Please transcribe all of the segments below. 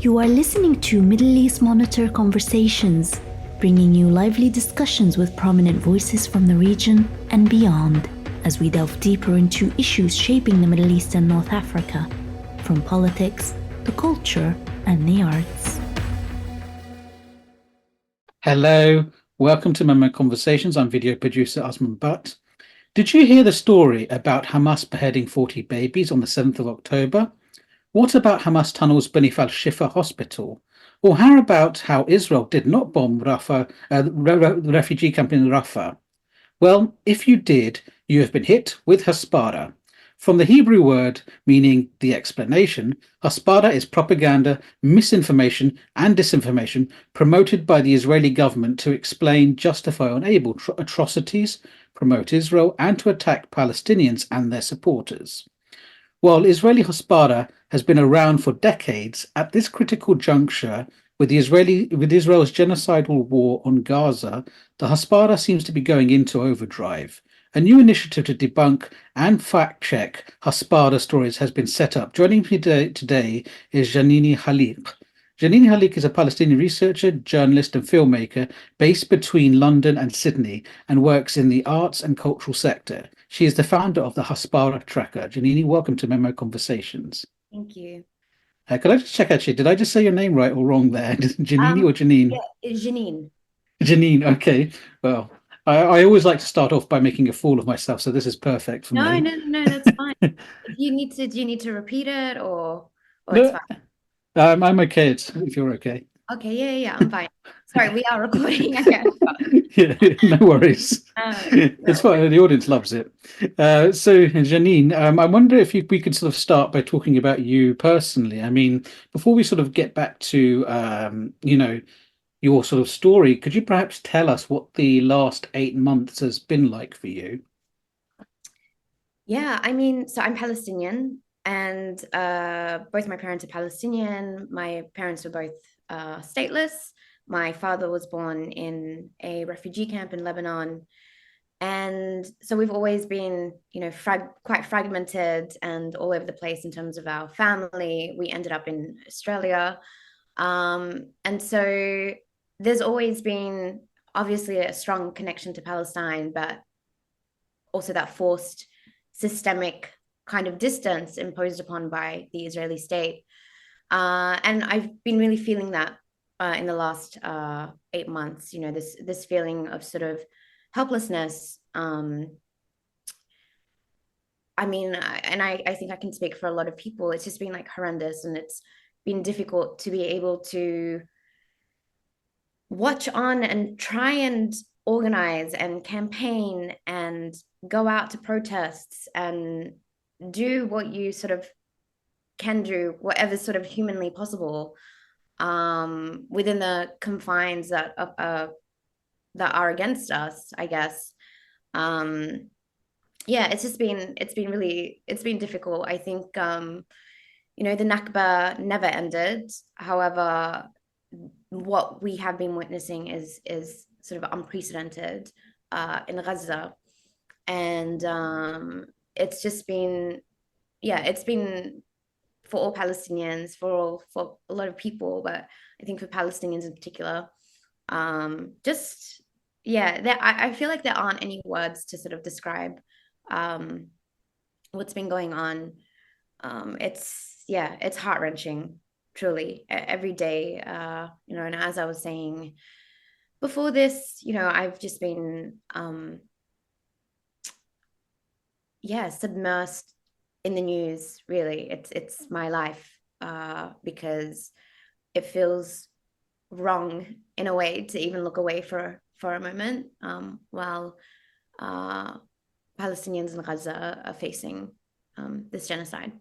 You are listening to Middle East Monitor Conversations, bringing you lively discussions with prominent voices from the region and beyond, as we delve deeper into issues shaping the Middle East and North Africa, from politics, the culture, and the arts. Hello, welcome to MEMO Conversations. I'm video producer Osman Butt. Did you hear the story about Hamas beheading 40 babies on the 7th of October? What about Hamas tunnels beneath Al-Shifa Hospital? Or how about how Israel did not bomb Rafah, the refugee camp in Rafah? Well, if you did, you have been hit with Hasbara. From the Hebrew word meaning the explanation, Hasbara is propaganda, misinformation, and disinformation promoted by the Israeli government to explain, justify, or enable atrocities, promote Israel, and to attack Palestinians and their supporters. While Israeli Hasbara has been around for decades, at this critical juncture with Israel's genocidal war on Gaza, the Hasbara seems to be going into overdrive. A new initiative to debunk and fact-check Hasbara stories has been set up. Joining me today is Jennine Khalik. Jennine Khalik is a Palestinian researcher, journalist, and filmmaker based between London and Sydney and works in the arts and cultural sector. She is the founder of the Hasbara Tracker. Jennine, welcome to MEMO Conversations. Thank you. Could I just check, actually, did I just say your name right or wrong there? Jennine or Jennine? Yeah, it's Jennine. Jennine, okay. Well, I always like to start off by making a fool of myself, so this is perfect for me. No, that's fine. Do you need to repeat it or it's No, fine? I'm okay if you're okay. Okay, yeah, I'm fine. Sorry, we are recording, I guess. Yeah, no worries. It's No. fine. The audience loves it. So, Jennine, I wonder if we could sort of start by talking about you personally. I mean, before we sort of get back to, your sort of story, could you perhaps tell us what the last 8 months has been like for you? Yeah, I mean, so I'm Palestinian and both my parents are Palestinian. My parents were both stateless. My father was born in a refugee camp in Lebanon. And so we've always been, quite fragmented and all over the place in terms of our family. We ended up in Australia. And so there's always been obviously a strong connection to Palestine, but also that forced systemic kind of distance imposed upon by the Israeli state. And I've been really feeling that in the last 8 months, this feeling of sort of helplessness. I think I can speak for a lot of people. It's just been like horrendous, and it's been difficult to be able to watch on and try and organize and campaign and go out to protests and do what you sort of can do, whatever sort of humanly possible, within the confines that are against us, I guess. Yeah, it's been difficult. I think the Nakba never ended. However, what we have been witnessing is sort of unprecedented in Gaza, and it's just been, it's been for all Palestinians, for a lot of people, but I think for Palestinians in particular, just I feel like there aren't any words to sort of describe what's been going on. It's heart-wrenching, truly, every day. And as I was saying before this, I've just been submersed in the news. Really, it's my life, because it feels wrong in a way to even look away for a moment, while Palestinians in Gaza are facing this genocide.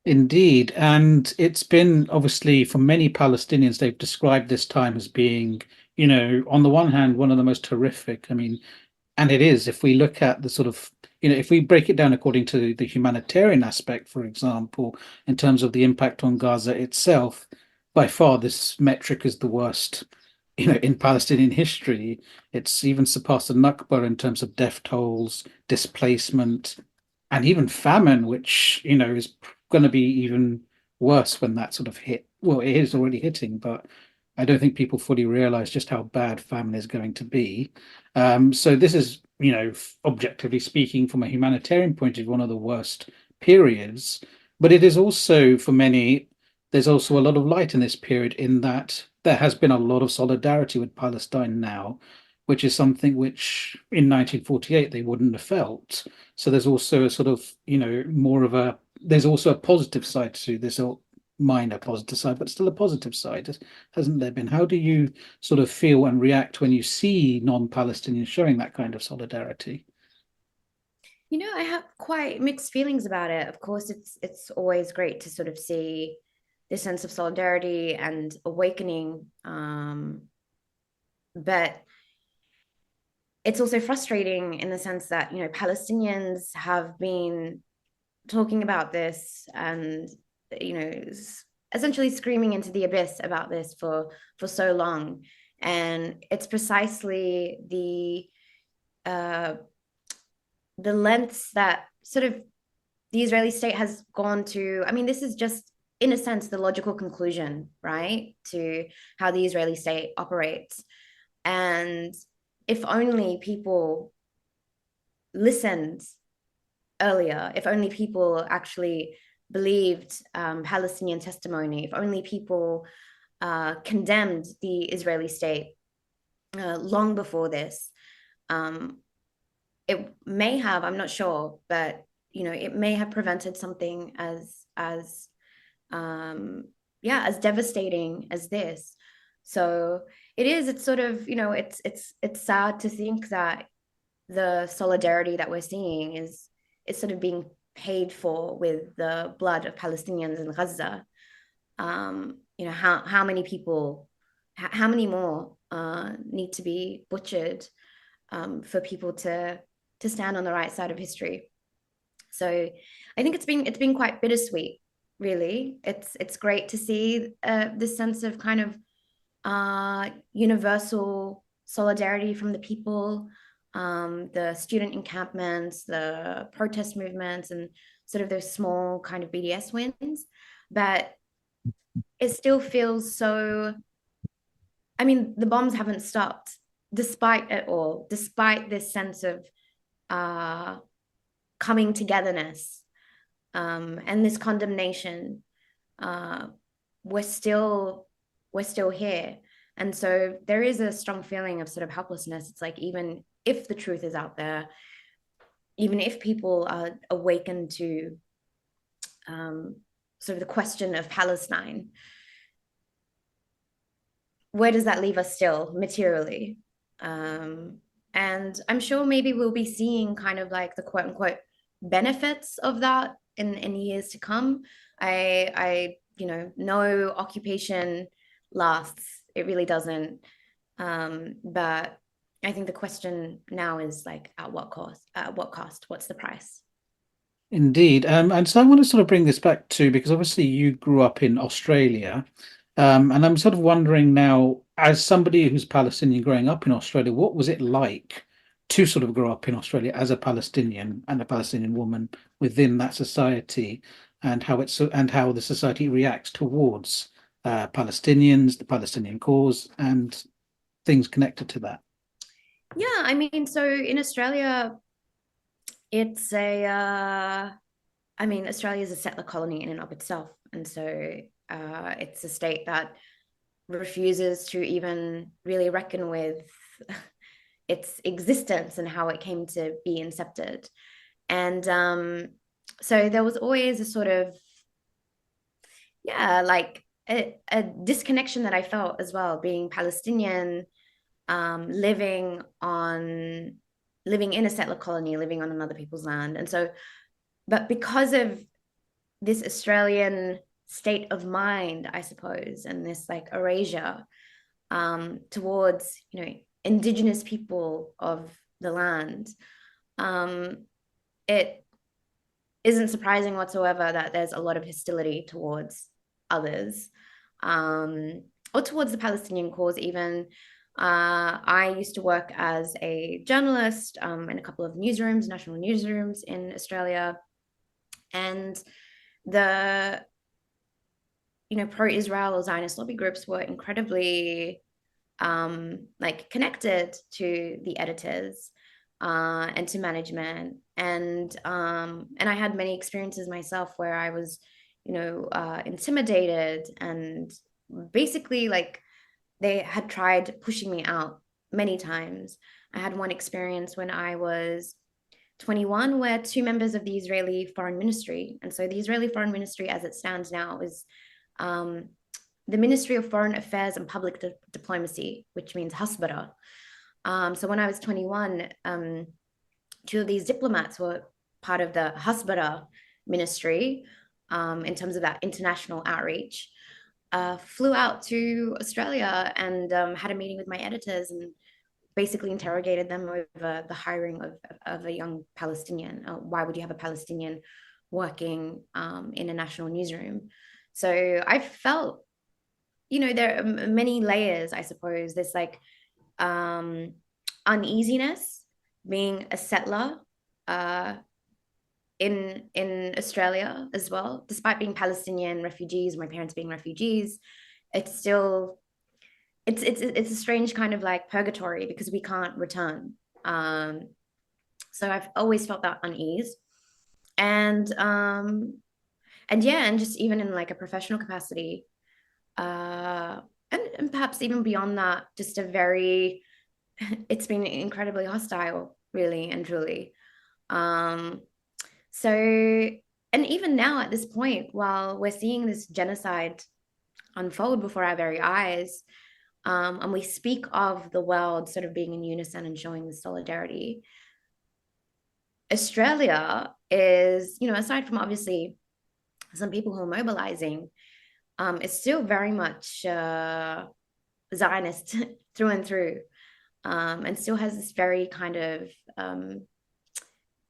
Indeed. And it's been obviously for many Palestinians, they've described this time as being, on the one hand, one of the most horrific. I mean, and it is, if we look at the sort of, if we break it down according to the humanitarian aspect, for example, in terms of the impact on Gaza itself, by far this metric is the worst, in Palestinian history. It's even surpassed the Nakba in terms of death tolls, displacement, and even famine, which, is going to be even worse when that sort of hit. Well, it is already hitting, but I don't think people fully realize just how bad famine is going to be. So this is, objectively speaking, from a humanitarian point of view, one of the worst periods. But it is also, for many, there's also a lot of light in this period in that there has been a lot of solidarity with Palestine now, which is something which in 1948 they wouldn't have felt. So there's also a sort of, more of a, there's also a positive side to this, or minor positive side, but still a positive side, hasn't there been? How do you sort of feel and react when you see non-Palestinians showing that kind of solidarity? I have quite mixed feelings about it. Of course, it's always great to sort of see this sense of solidarity and awakening. But it's also frustrating in the sense that, Palestinians have been talking about this and, essentially screaming into the abyss about this for so long. And it's precisely the lengths that sort of the Israeli state has gone to. I mean, this is just, in a sense, the logical conclusion, right, to how the Israeli state operates. And if only people listened earlier, if only people actually believed Palestinian testimony, if only people condemned the Israeli state long before this, it may have, I'm not sure, but it may have prevented something as devastating as this. So it's sort of, it's sad to think that the solidarity that we're seeing is sort of being paid for with the blood of Palestinians in Gaza. How many people, how many more need to be butchered for people to stand on the right side of history? So I think it's been quite bittersweet, really. It's great to see this sense of kind of universal solidarity from the people, the student encampments, the protest movements, and sort of those small kind of BDS wins. But it still feels so, I mean, the bombs haven't stopped despite it all, despite this sense of coming togetherness and this condemnation. We're still here. And so there is a strong feeling of sort of helplessness. It's like, even if the truth is out there, even if people are awakened to sort of the question of Palestine, where does that leave us still materially? And I'm sure maybe we'll be seeing kind of like the quote unquote benefits of that in years to come. I no occupation lasts. It really doesn't. But I think the question now is like, at what cost? At what cost? What's the price? Indeed. And so I want to sort of bring this back to, because obviously you grew up in Australia, and I'm sort of wondering now, as somebody who's Palestinian growing up in Australia, what was it like to sort of grow up in Australia as a Palestinian and a Palestinian woman within that society, and how the society reacts towards Palestinians, the Palestinian cause, and things connected to that? Yeah, I mean, so in Australia, it's Australia is a settler colony in and of itself. And so it's a state that refuses to even really reckon with its existence and how it came to be incepted. And so there was always a sort of, like a disconnection that I felt as well, being Palestinian, living in a settler colony, living on another people's land. And so, but because of this Australian state of mind, I suppose, and this like erasure towards, indigenous people of the land, it isn't surprising whatsoever that there's a lot of hostility towards others, or towards the Palestinian cause even. I used to work as a journalist in a couple of newsrooms, national newsrooms in Australia. And the pro-Israel or Zionist lobby groups were incredibly like connected to the editors and to management, and I had many experiences myself where I was intimidated, and basically like they had tried pushing me out many times. I had one experience when I was 21 where two members of the Israeli Foreign Ministry, and so the Israeli Foreign Ministry as it stands now is the Ministry of Foreign Affairs and Public Diplomacy, which means Hasbara. So when I was 21, two of these diplomats were part of the Hasbara ministry in terms of that international outreach, flew out to Australia and had a meeting with my editors and basically interrogated them over the hiring of a young Palestinian. Why would you have a Palestinian working in a national newsroom? So I felt, there are many layers, I suppose. There's like uneasiness being a settler in Australia as well, despite being Palestinian refugees, my parents being refugees. It's still it's a strange kind of like purgatory because we can't return. So I've always felt that unease, and yeah, and just even in like a professional capacity, and perhaps even beyond that, just it's been incredibly hostile, really and truly. So, and even now at this point, while we're seeing this genocide unfold before our very eyes, and we speak of the world sort of being in unison and showing the solidarity, Australia is, aside from obviously some people who are mobilizing, it's still very much Zionist through and through, and still has this very kind of,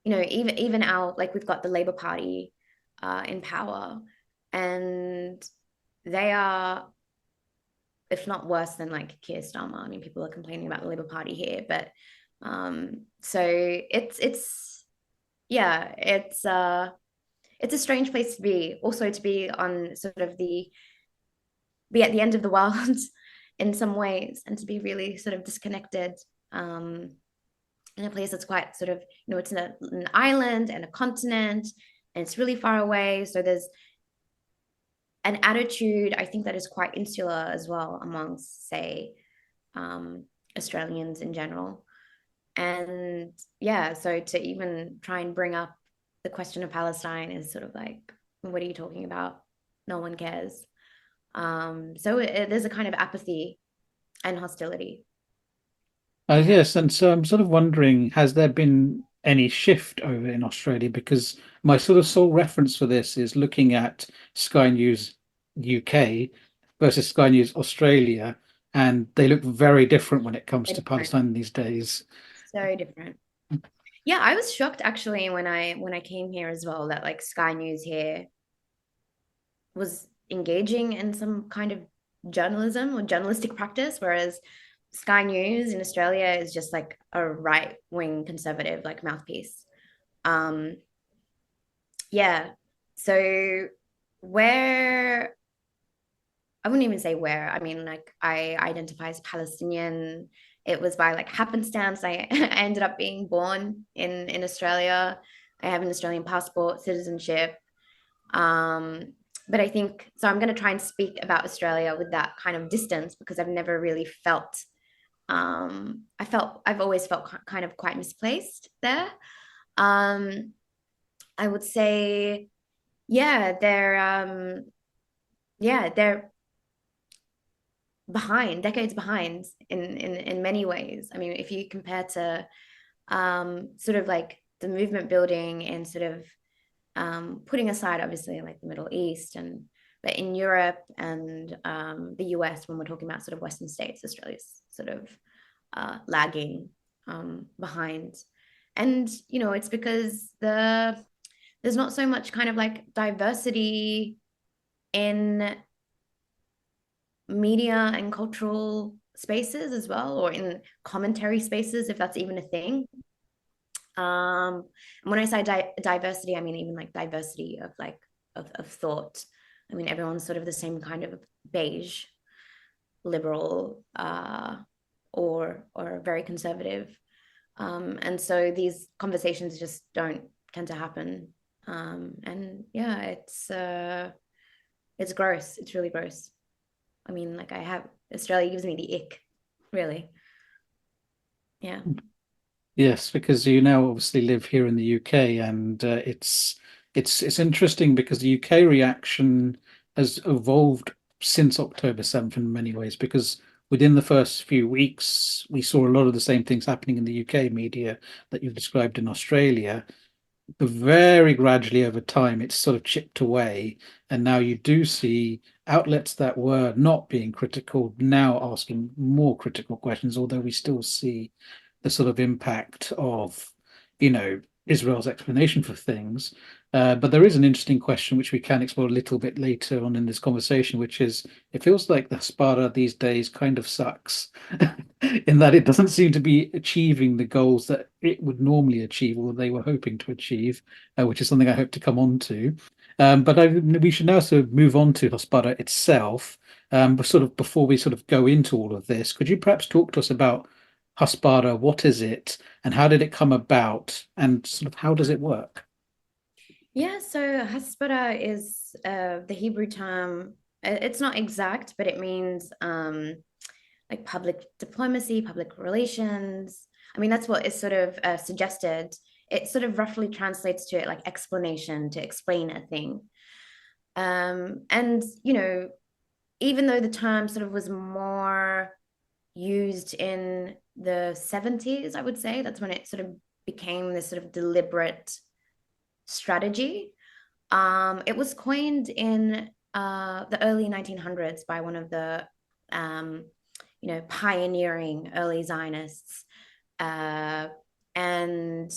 even our, like we've got the Labour Party in power, and they are, if not worse than like Keir Starmer. I mean, people are complaining about the Labour Party here, but so it's a strange place to be. Also, to be on sort of be at the end of the world in some ways, and to be really sort of disconnected in a place that's quite sort of, it's an island and a continent, and it's really far away. So there's an attitude, I think, that is quite insular as well amongst, say, Australians in general. And yeah, so to even try and bring up the question of Palestine is sort of like, what are you talking about? No one cares. So there's a kind of apathy and hostility. Yes, and so I'm sort of wondering, has there been any shift over in Australia? Because my sort of sole reference for this is looking at Sky News UK versus Sky News Australia, and they look very different when it comes to Palestine these days. So different. Yeah, I was shocked actually when I came here as well, that like Sky News here was engaging in some kind of journalism or journalistic practice, whereas Sky News in Australia is just like a right-wing conservative like mouthpiece. Yeah. So where, I wouldn't even say where. I mean, like I identify as Palestinian. It was by like happenstance. I ended up being born in Australia. I have an Australian passport, citizenship. But I think so. I'm going to try and speak about Australia with that kind of distance because I've never really felt. I've always felt kind of quite misplaced there. I would say, yeah, they're behind, decades behind in many ways. I mean, if you compare to sort of like the movement building and sort of putting aside obviously like the Middle East, but in Europe and the US, when we're talking about sort of Western states, Australia's sort of lagging behind. And it's because there's not so much kind of like diversity in media and cultural spaces as well, or in commentary spaces, if that's even a thing. And when I say diversity, I mean even like diversity of like of thought. I mean, everyone's sort of the same kind of beige, liberal, or very conservative. And so these conversations just don't tend to happen. And yeah, it's gross. It's really gross. I mean, like Australia gives me the ick, really. Yeah. Yes, because you now obviously live here in the UK, and it's interesting because the UK reaction has evolved since October 7th in many ways. Because within the first few weeks, we saw a lot of the same things happening in the UK media that you've described in Australia. But very gradually over time, it's sort of chipped away, and now you do see outlets that were not being critical now asking more critical questions, although we still see the sort of impact of, Israel's explanation for things. But there is an interesting question which we can explore a little bit later on in this conversation, which is it feels like the Hasbara these days kind of sucks in that it doesn't seem to be achieving the goals that it would normally achieve or they were hoping to achieve, which is something I hope to come on to. We should now sort of move on to Hasbara itself. But sort of before we sort of go into all of this, could you perhaps talk to us about Hasbara? What is it, and how did it come about, and sort of how does it work? Yeah, so Hasbara is the Hebrew term. It's not exact, but it means like public diplomacy, public relations. I mean, that's what is sort of suggested. It sort of roughly translates to like explanation, to explain a thing. And, even though the term sort of was more used in the 70s, I would say, that's when it sort of became this sort of deliberate strategy. It was coined in the early 1900s by one of the pioneering early Zionists. And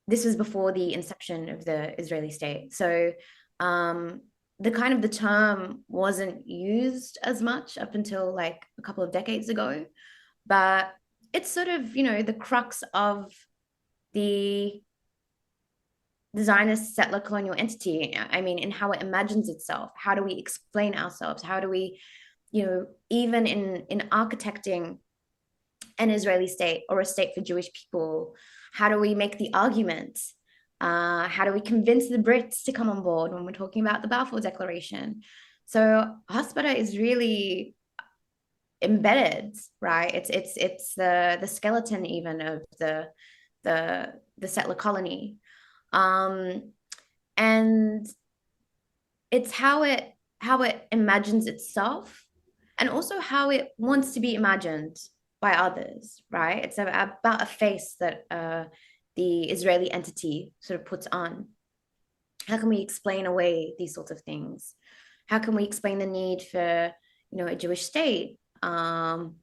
this was before the inception of the Israeli state. So the term wasn't used as much up until like a couple of decades ago. But it's sort of, the crux of the Zionist settler colonial entity. I mean, in how it imagines itself. How do we explain ourselves? How do we, even in architecting an Israeli state or a state for Jewish people, how do we make the argument? How do we convince the Brits to come on board when we're talking about the Balfour Declaration? So Hasbara is really embedded, right? It's the skeleton even of the settler colony. And it's how it imagines itself, and also how it wants to be imagined by others, right? It's about a face that the Israeli entity sort of puts on. How can we explain away these sorts of things? How can we explain the need for, a Jewish state? And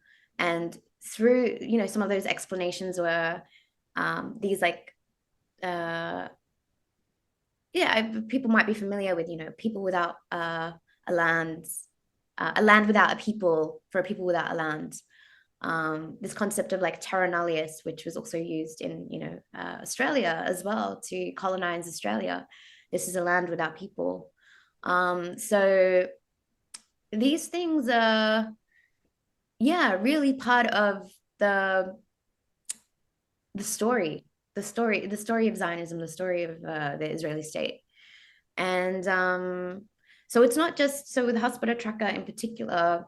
through, some of those explanations were these like, people might be familiar with, people without a land without a people for a people without a land. This concept of like terra nullius, which was also used in, Australia as well to colonize Australia. This is a land without people. So these things are, really part of the story of Zionism, the story of the Israeli state. And so it's not just, so with Hasbara Tracker in particular,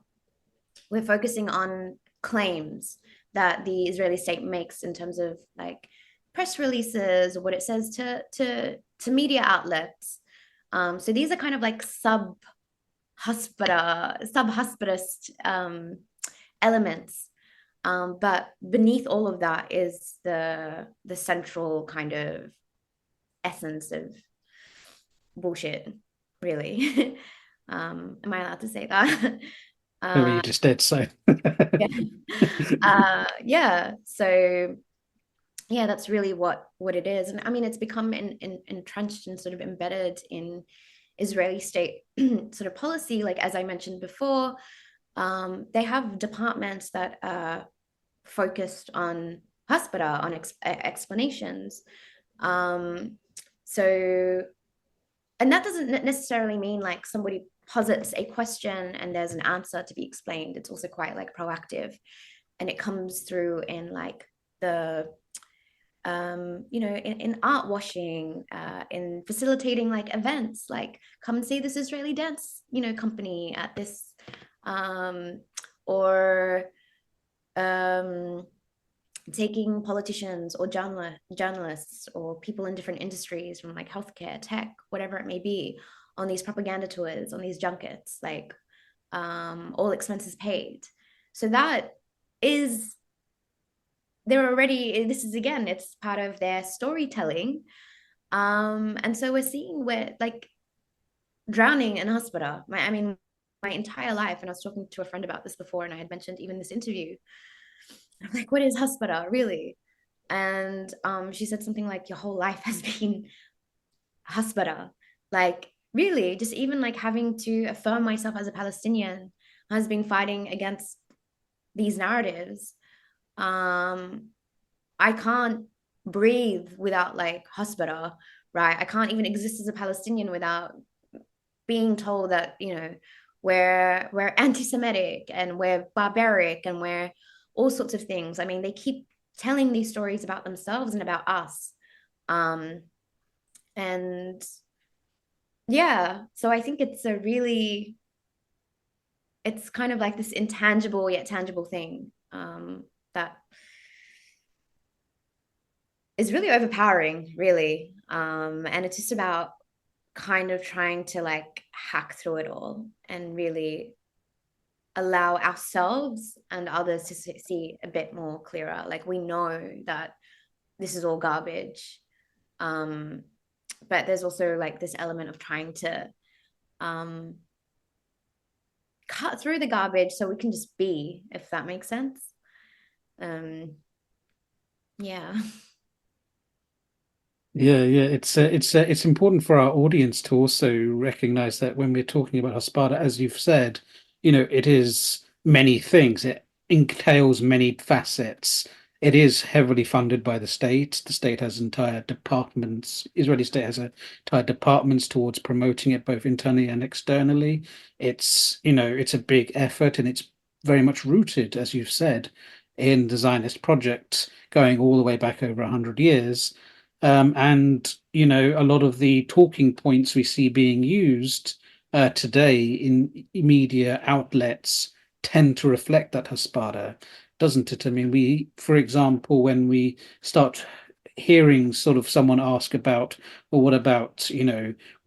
we're focusing on claims that the Israeli state makes in terms of like press releases or what it says to media outlets. So these are kind of like sub-Hasbarist elements. But beneath all of that is the central kind of essence of bullshit, really. Am I allowed to say that? Oh, you just did so. So that's really what it is. And I mean, it's become entrenched and sort of embedded in Israeli state sort of policy. Like, as I mentioned before, they have departments that are focused on Hasbara, on explanations. So and that doesn't necessarily mean like somebody posits a question and there's an answer to be explained. It's also quite like proactive, and it comes through in like the in art washing, in facilitating like events, like come and see this Israeli dance, company at this, or taking politicians or journalists or people in different industries from like healthcare, tech, whatever it may be, on these propaganda tours, on these junkets, like all expenses paid. So that is, they're already, this is again, it's part of their storytelling. And so we're seeing where like drowning in Hasbara. My entire life, and I was talking to a friend about this before, and I had mentioned even this interview. I'm like, what is Hasbara really? And she said something like, your whole life has been Hasbara. Like, really, just even like having to affirm myself as a Palestinian has been fighting against these narratives. I can't breathe without like Hasbara, right? I can't even exist as a Palestinian without being told that, we're anti-Semitic and we're barbaric and we're all sorts of things. I mean, they keep telling these stories about themselves and about us. And yeah, so I think it's kind of like this intangible yet tangible thing, that is really overpowering, really. And it's just about kind of trying to like hack through it all and really allow ourselves and others to see a bit more clearer. Like, we know that this is all garbage, but there's also like this element of trying to cut through the garbage so we can just be, if that makes sense. Yeah. Yeah. It's important for our audience to also recognize that when we're talking about Hasbara, as you've said, it is many things. It entails many facets. It is heavily funded by the state. The state has entire departments. Israeli state has entire departments towards promoting it both internally and externally. It's a big effort, and it's very much rooted, as you've said, in the Zionist project going all the way back over 100 years. And a lot of the talking points we see being used today in media outlets tend to reflect that Hasbara, doesn't it? I mean, for example, when we start hearing sort of someone ask about, well, what about,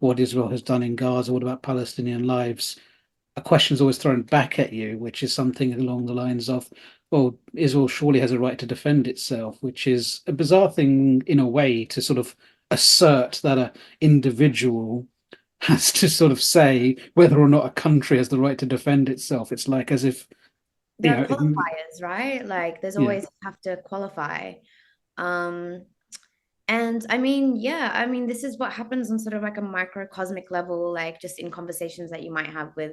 what Israel has done in Gaza? What about Palestinian lives? A question is always thrown back at you, which is something along the lines of, well, Israel surely has a right to defend itself, which is a bizarre thing in a way to sort of assert that an individual has to sort of say whether or not a country has the right to defend itself. It's like as if, There are qualifiers, right? Like, there's yeah. always have to qualify. Um, and I mean, yeah, I mean, this is what happens on sort of like a microcosmic level, like just in conversations that you might have with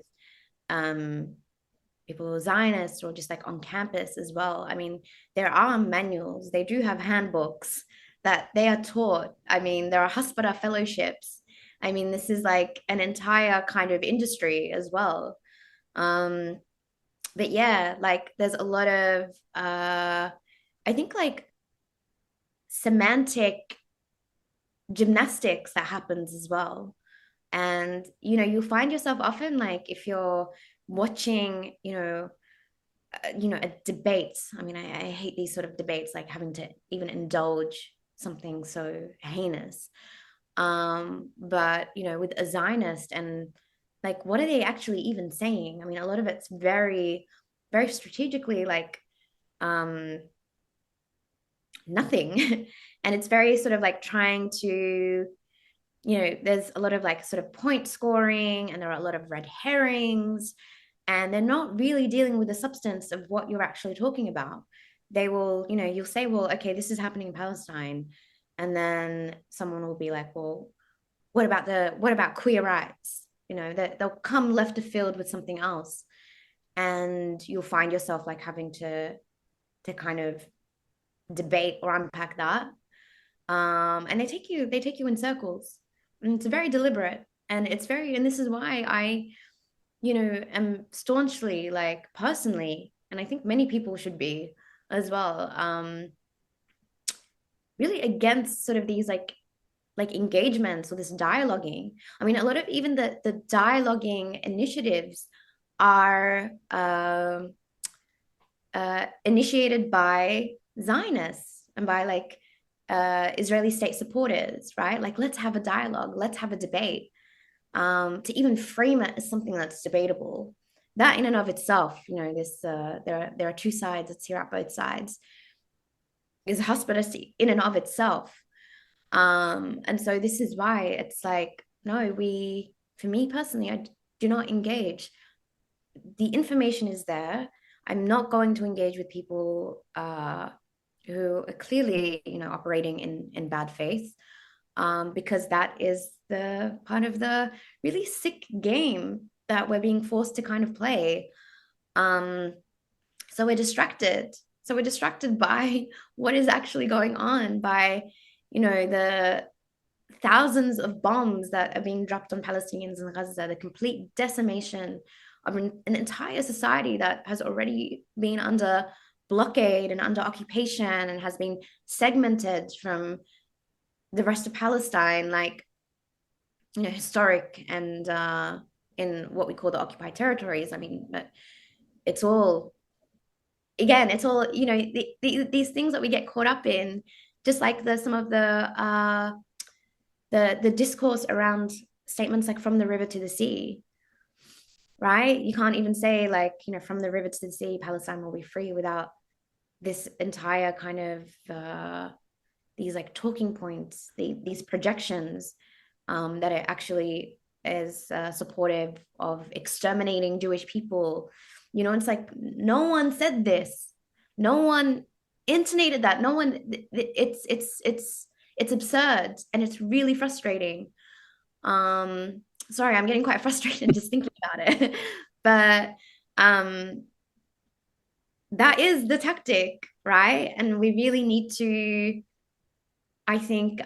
people who are Zionists or just like on campus as well. I mean, there are manuals, they do have handbooks that they are taught. I mean, there are Hasbara fellowships. I mean, this is like an entire kind of industry as well. But yeah, like there's a lot of I think like semantic gymnastics that happens as well. And you'll find yourself often, like if you're watching a debate. I mean, I hate these sort of debates, like having to even indulge something so heinous. But with a Zionist, and like, what are they actually even saying? I mean, a lot of it's very, very strategically like nothing. And it's very sort of like trying to, there's a lot of like sort of point scoring, and there are a lot of red herrings, and they're not really dealing with the substance of what you're actually talking about. They will, you'll say, well, okay, this is happening in Palestine. And then someone will be like, well, what about queer rights? That they'll come left of field with something else. And you'll find yourself like having to kind of debate or unpack that. And they take you in circles. And it's very deliberate. And this is why I, am staunchly, like, personally, and I think many people should be as well, really against sort of these like engagements or this dialoguing. I mean, a lot of even the dialoguing initiatives are initiated by Zionists and by like Israeli state supporters, right? Like, let's have a dialogue, let's have a debate. To even frame it as something that's debatable, that in and of itself, this there are two sides. Let's hear out both sides. Is Hasbara in and of itself. And so this is why it's like, no, for me personally, I do not engage. The information is there. I'm not going to engage with people who are clearly, operating in bad faith, because that is the part of the really sick game that we're being forced to kind of play. So we're distracted. So we're distracted by what is actually going on, by, the thousands of bombs that are being dropped on Palestinians in Gaza, the complete decimation of an entire society that has already been under blockade and under occupation and has been segmented from the rest of Palestine, like, historic and in what we call the occupied territories. I mean, it's all, again, it's all, these things that we get caught up in, just like some of the discourse around statements like from the river to the sea, right? You can't even say, like, from the river to the sea, Palestine will be free, without this entire kind of these like talking points, these projections that it actually is supportive of exterminating Jewish people. It's like, no one said this, no one intonated that, no one. It's absurd, and it's really frustrating. Sorry, I'm getting quite frustrated just thinking about it. But that is the tactic, right? And we really need to, I think,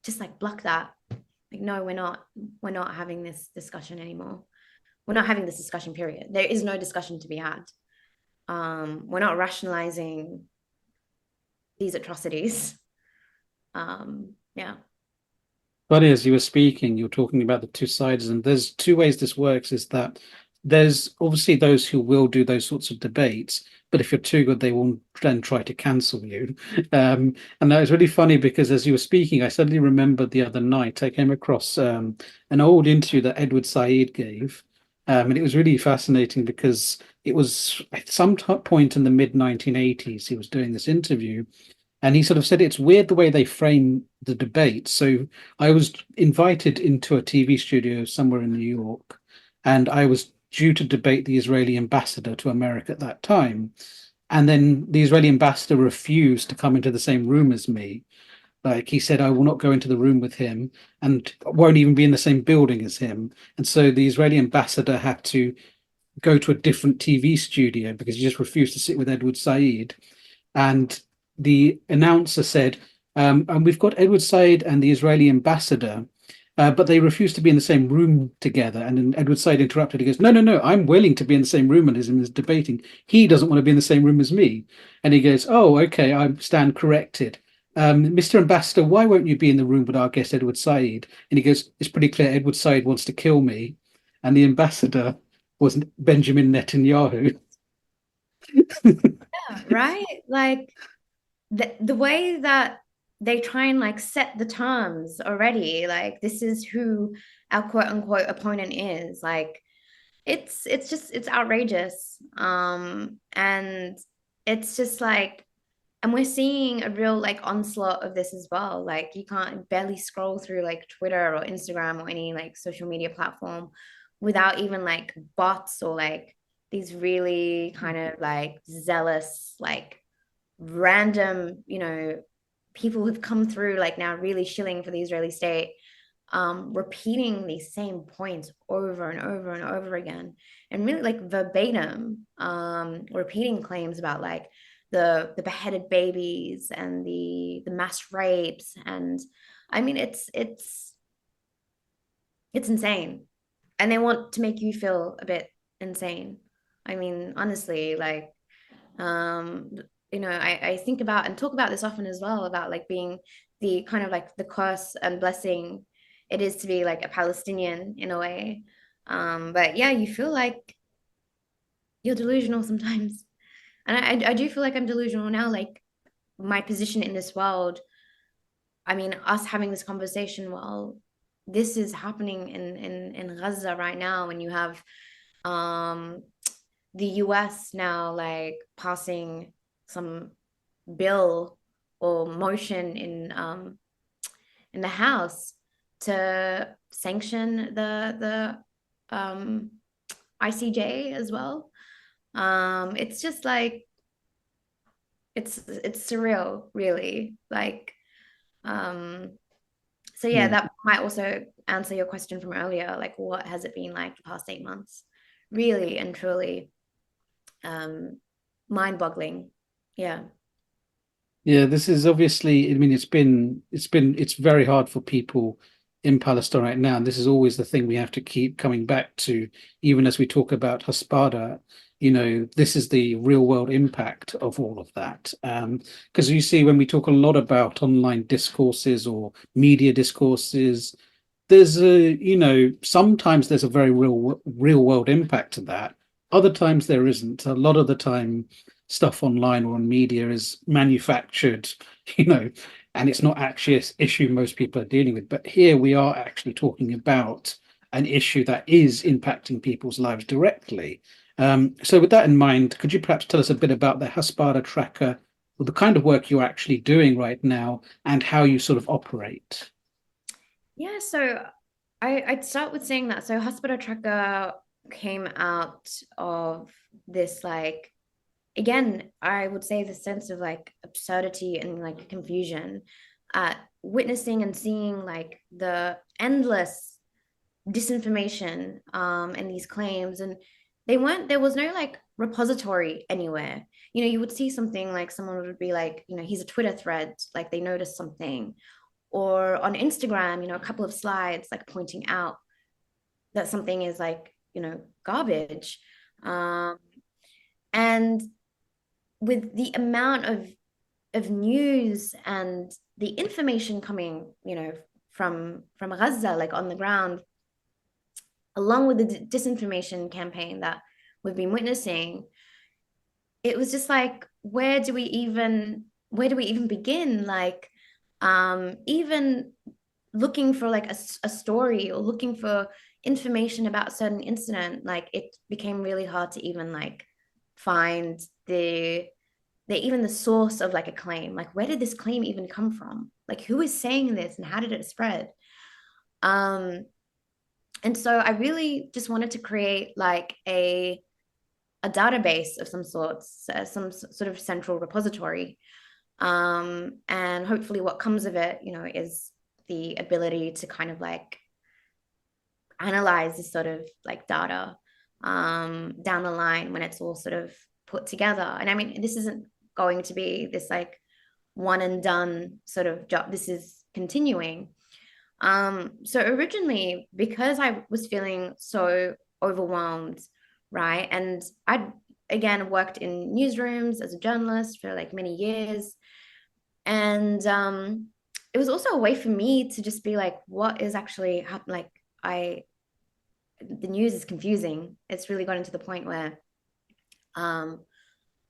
just like block that. Like, no, we're not having this discussion anymore. We're not having this discussion, period. There is no discussion to be had. We're not rationalizing these atrocities. Yeah. But as you were speaking, you were talking about the two sides, and there's two ways this works. Is that there's obviously those who will do those sorts of debates, but if you're too good, they will then try to cancel you. And that was really funny because as you were speaking, I suddenly remembered the other night I came across an old interview that Edward Said gave. And it was really fascinating because it was at some point in the mid 1980s, he was doing this interview. And he sort of said it's weird the way they frame the debate. So I was invited into a TV studio somewhere in New York, and I was due to debate the Israeli ambassador to America at that time. And then the Israeli ambassador refused to come into the same room as me. Like, he said, I will not go into the room with him and won't even be in the same building as him. And so the Israeli ambassador had to go to a different TV studio because he just refused to sit with Edward Said. And the announcer said, and we've got Edward Said and the Israeli ambassador, but they refuse to be in the same room together. And then Edward Said interrupted. He goes, no, no, no, I'm willing to be in the same room as him as debating. He doesn't want to be in the same room as me. And he goes, oh, okay, I stand corrected. Mr. Ambassador, why won't you be in the room with our guest, Edward Said? And he goes, it's pretty clear Edward Said wants to kill me. And the ambassador was Benjamin Netanyahu. Yeah, right? Like, the way that they try and like set the terms already, like, this is who our quote unquote opponent is, like, it's outrageous. And it's just like, and we're seeing a real like onslaught of this as well. Like, you can't barely scroll through like Twitter or Instagram or any like social media platform without even like bots or like these really kind of like zealous, like random, people who've come through, like, now really shilling for the Israeli state, repeating these same points over and over and over again, and really like verbatim, repeating claims about like the beheaded babies and the mass rapes and I mean, it's insane, and they want to make you feel a bit insane. I mean, honestly, like, um, I think about and talk about this often as well, about like being the kind of like the curse and blessing it is to be like a Palestinian in a way. But yeah, you feel like you're delusional sometimes. And I do feel like I'm delusional now, like my position in this world. I mean, us having this conversation while this is happening in Gaza right now, and you have um the US now like passing some bill or motion in the House to sanction the ICJ as well. It's just like it's surreal, really. Like, so yeah, Yeah. that might also answer your question from earlier. Like, what has it been like the past 8 months? Really and truly, mind-boggling. Yeah. Yeah, this is obviously, I mean, it's very hard for people in Palestine right now. And this is always the thing we have to keep coming back to, even as we talk about Hasbara. This is the real world impact of all of that. Because you see, when we talk a lot about online discourses or media discourses, sometimes there's a very real world impact to that. Other times there isn't. A lot of the time, stuff online or on media is manufactured, you know, and it's not actually an issue most people are dealing with. But here we are actually talking about an issue that is impacting people's lives directly. So, with that in mind, could you perhaps tell us a bit about the Hasbara Tracker, or the kind of work you're actually doing right now, and how you sort of operate? Yeah, so I'd start with saying that. So Hasbara Tracker came out of this, like, again, I would say the sense of like absurdity and like confusion at witnessing and seeing like the endless disinformation and these claims. And there was no like repository anywhere. You would see something like someone would be like, here's a Twitter thread, like they noticed something, or on Instagram, a couple of slides like pointing out that something is like, garbage. And with the amount of news and the information coming, from Gaza, like on the ground, along with the disinformation campaign that we've been witnessing, it was just like, where do we even begin? Like, even looking for like a story or looking for information about a certain incident, like it became really hard to even like find even the source of like a claim. Like, where did this claim even come from? Like, who is saying this and how did it spread? And so I really just wanted to create like a database of some sorts, some sort of central repository. And hopefully what comes of it, is the ability to kind of like analyze this sort of like data down the line when it's all sort of put together. And I mean, this isn't going to be this like one and done sort of job. This is continuing. So originally, because I was feeling so overwhelmed, right? And I'd again worked in newsrooms as a journalist for like many years. And it was also a way for me to just be like, what is actually happening? Like, the news is confusing. It's really gotten to the point where I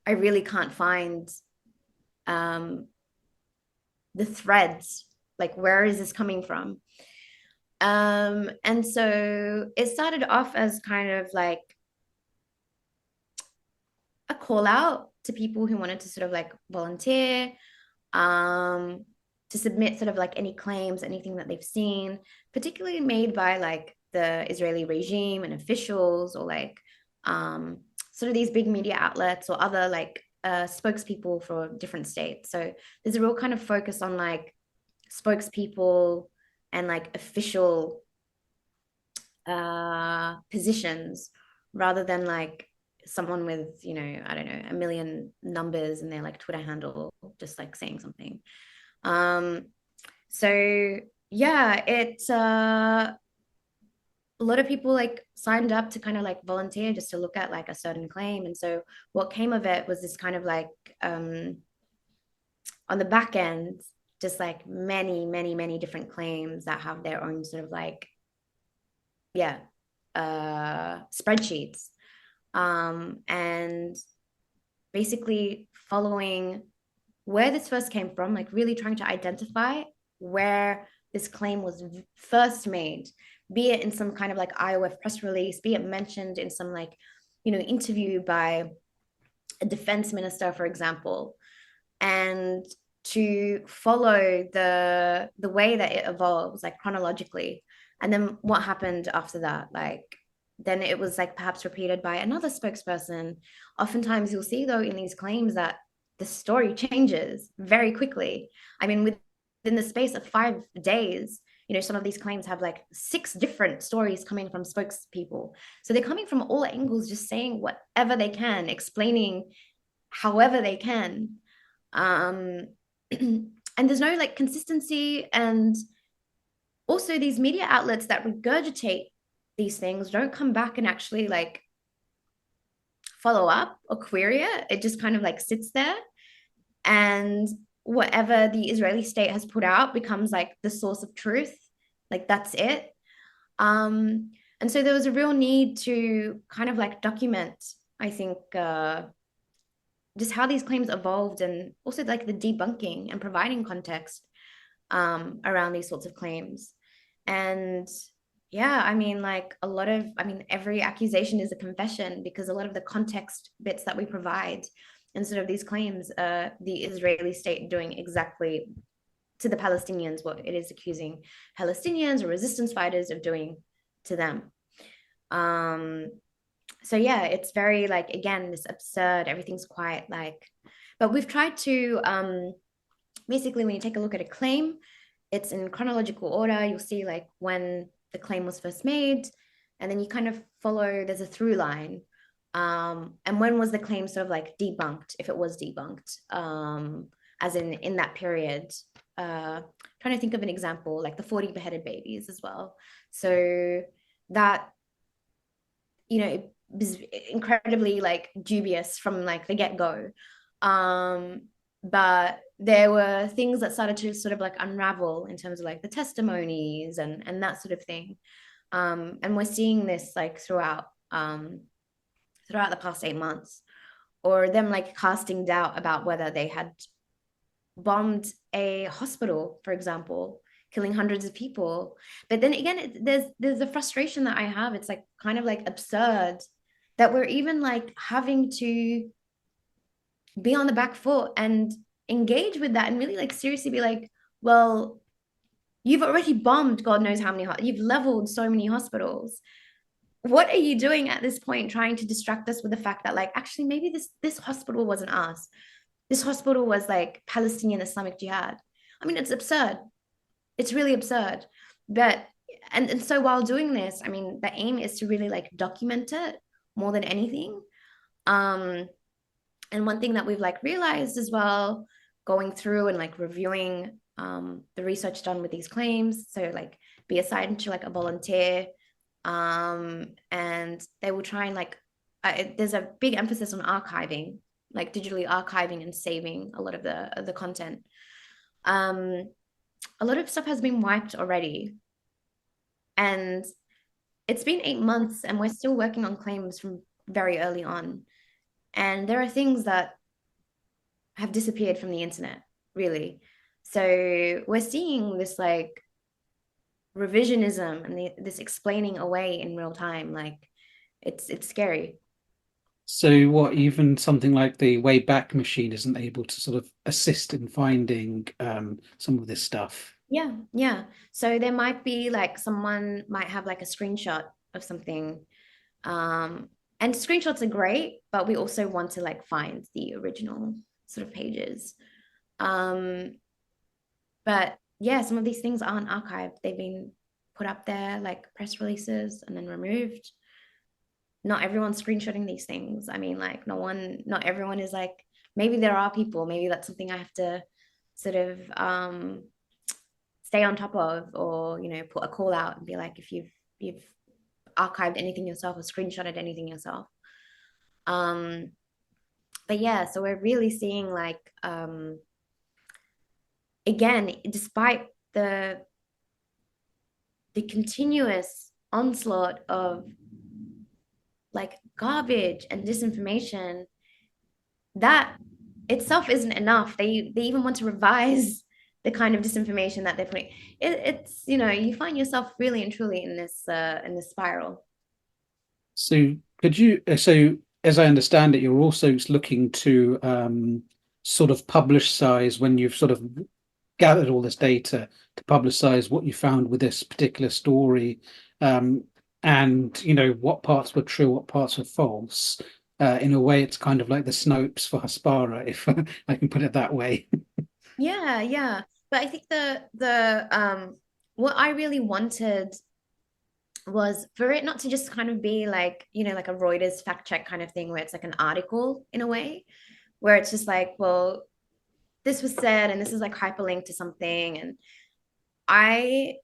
really can't find um, the threads. Like, where is this coming from? And so it started off as kind of like a call out to people who wanted to sort of like volunteer, to submit sort of like any claims, anything that they've seen, particularly made by like the Israeli regime and officials, or like sort of these big media outlets or other like spokespeople for different states. So there's a real kind of focus on like spokespeople and like official positions, rather than like someone with, I don't know, a million numbers in their like Twitter handle, just like saying something. So yeah, it's a lot of people like signed up to kind of like volunteer just to look at like a certain claim. And so what came of it was this kind of like on the back end, just like many different claims that have their own sort of like, yeah, spreadsheets. And basically following where this first came from, like really trying to identify where this claim was first made, be it in some kind of like IOF press release, be it mentioned in some like, interview by a defense minister, for example, and to follow the way that it evolves, like chronologically. And then what happened after that, like then it was like perhaps repeated by another spokesperson. Oftentimes you'll see though in these claims that the story changes very quickly. I mean, within the space of 5 days, some of these claims have like 6 different stories coming from spokespeople. So they're coming from all angles, just saying whatever they can, explaining however they can. And there's no like consistency. And also these media outlets that regurgitate these things don't come back and actually like follow up or query it. It just kind of like sits there, and whatever the Israeli state has put out becomes like the source of truth. Like that's it. And so there was a real need to kind of like document, I think, just how these claims evolved, and also like the debunking and providing context around these sorts of claims. And yeah, I mean, like every accusation is a confession, because a lot of the context bits that we provide and sort of these claims, the Israeli state doing exactly to the Palestinians what it is accusing Palestinians or resistance fighters of doing to them. So yeah, it's very like, again, this absurd, everything's quite like, but we've tried to basically, when you take a look at a claim, it's in chronological order. You'll see like when the claim was first made, and then you kind of follow, there's a through line. And when was the claim sort of like debunked, if it was debunked, as in that period. Trying to think of an example, like the 40 beheaded babies as well. So that, it was incredibly like dubious from like the get-go. But there were things that started to sort of like unravel in terms of like the testimonies and that sort of thing. And we're seeing this like throughout the past 8 months, or them like casting doubt about whether they had bombed a hospital, for example, killing hundreds of people. But then again, there's a frustration that I have. It's like kind of like absurd that we're even like having to be on the back foot and engage with that, and really like seriously be like, well, you've already bombed God knows how many, you've leveled so many hospitals. What are you doing at this point, trying to distract us with the fact that like, actually maybe this hospital wasn't us. This hospital was like Palestinian Islamic Jihad. I mean, it's absurd. It's really absurd. But and so while doing this, I mean, the aim is to really like document it more than anything. And one thing that we've like realized as well, going through and like reviewing the research done with these claims, so like be assigned to like a volunteer, and they will try and like there's a big emphasis on archiving, like digitally archiving and saving a lot of the content. A lot of stuff has been wiped already, and it's been 8 months and we're still working on claims from very early on, and there are things that have disappeared from the internet, really. So we're seeing this like revisionism and this explaining away in real time. Like it's scary. So what, even something like the Wayback Machine isn't able to sort of assist in finding some of this stuff? Yeah. So there might be like someone might have like a screenshot of something. And screenshots are great, but we also want to like find the original sort of pages. But yeah, some of these things aren't archived. They've been put up there like press releases and then removed. Not everyone's screenshotting these things. I mean, like not everyone is like, maybe there are people, maybe that's something I have to sort of stay on top of, or put a call out and be like, if you've archived anything yourself or screenshotted anything yourself. But yeah, so we're really seeing like again, despite the continuous onslaught of like garbage and disinformation, that itself isn't enough. They even want to revise the kind of disinformation that they're putting. It's you find yourself really and truly in this spiral. So could you, so as I understand it, you're also looking to sort of publicize when you've sort of gathered all this data to publicize what you found with this particular story, and what parts were true, what parts were false. In a way, it's kind of like the Snopes for Hasbara, if I can put it that way. Yeah. But I think the what I really wanted was for it not to just kind of be like, like a Reuters fact check kind of thing where it's like an article in a way, where it's just like, well, this was said and this is like hyperlinked to something. And I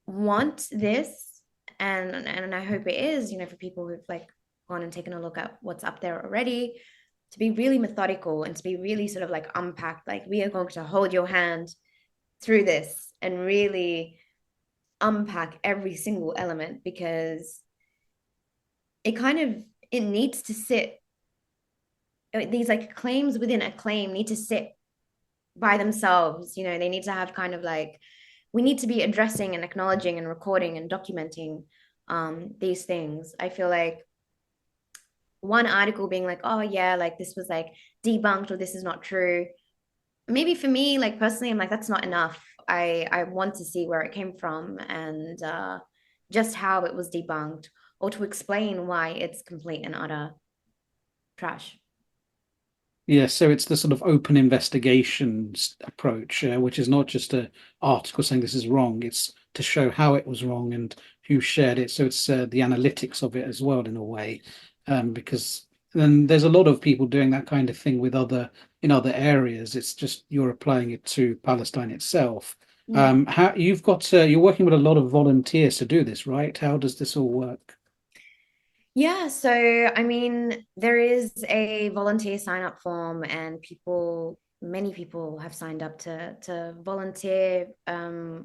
want this, and I hope it is, for people who've like gone and taken a look at what's up there already, to be really methodical and to be really sort of like unpacked. Like, we are going to hold your hand through this and really unpack every single element, because it needs to sit. These like claims within a claim need to sit by themselves. They need to have kind of like, we need to be addressing and acknowledging and recording and documenting these things. I feel like one article being like, oh yeah, like this was like debunked or this is not true. Maybe for me, like personally, I'm like, that's not enough. I want to see where it came from and just how it was debunked, or to explain why it's complete and utter trash. Yeah, so it's the sort of open investigations approach, which is not just an article saying this is wrong. It's to show how it was wrong and who shared it. So it's the analytics of it as well, in a way, because then there's a lot of people doing that kind of thing with in other areas. It's just you're applying it to Palestine itself. How you've got you're working with a lot of volunteers to do this, right? How does this all work? Yeah, so I mean, there is a volunteer sign up form, and many people have signed up to volunteer.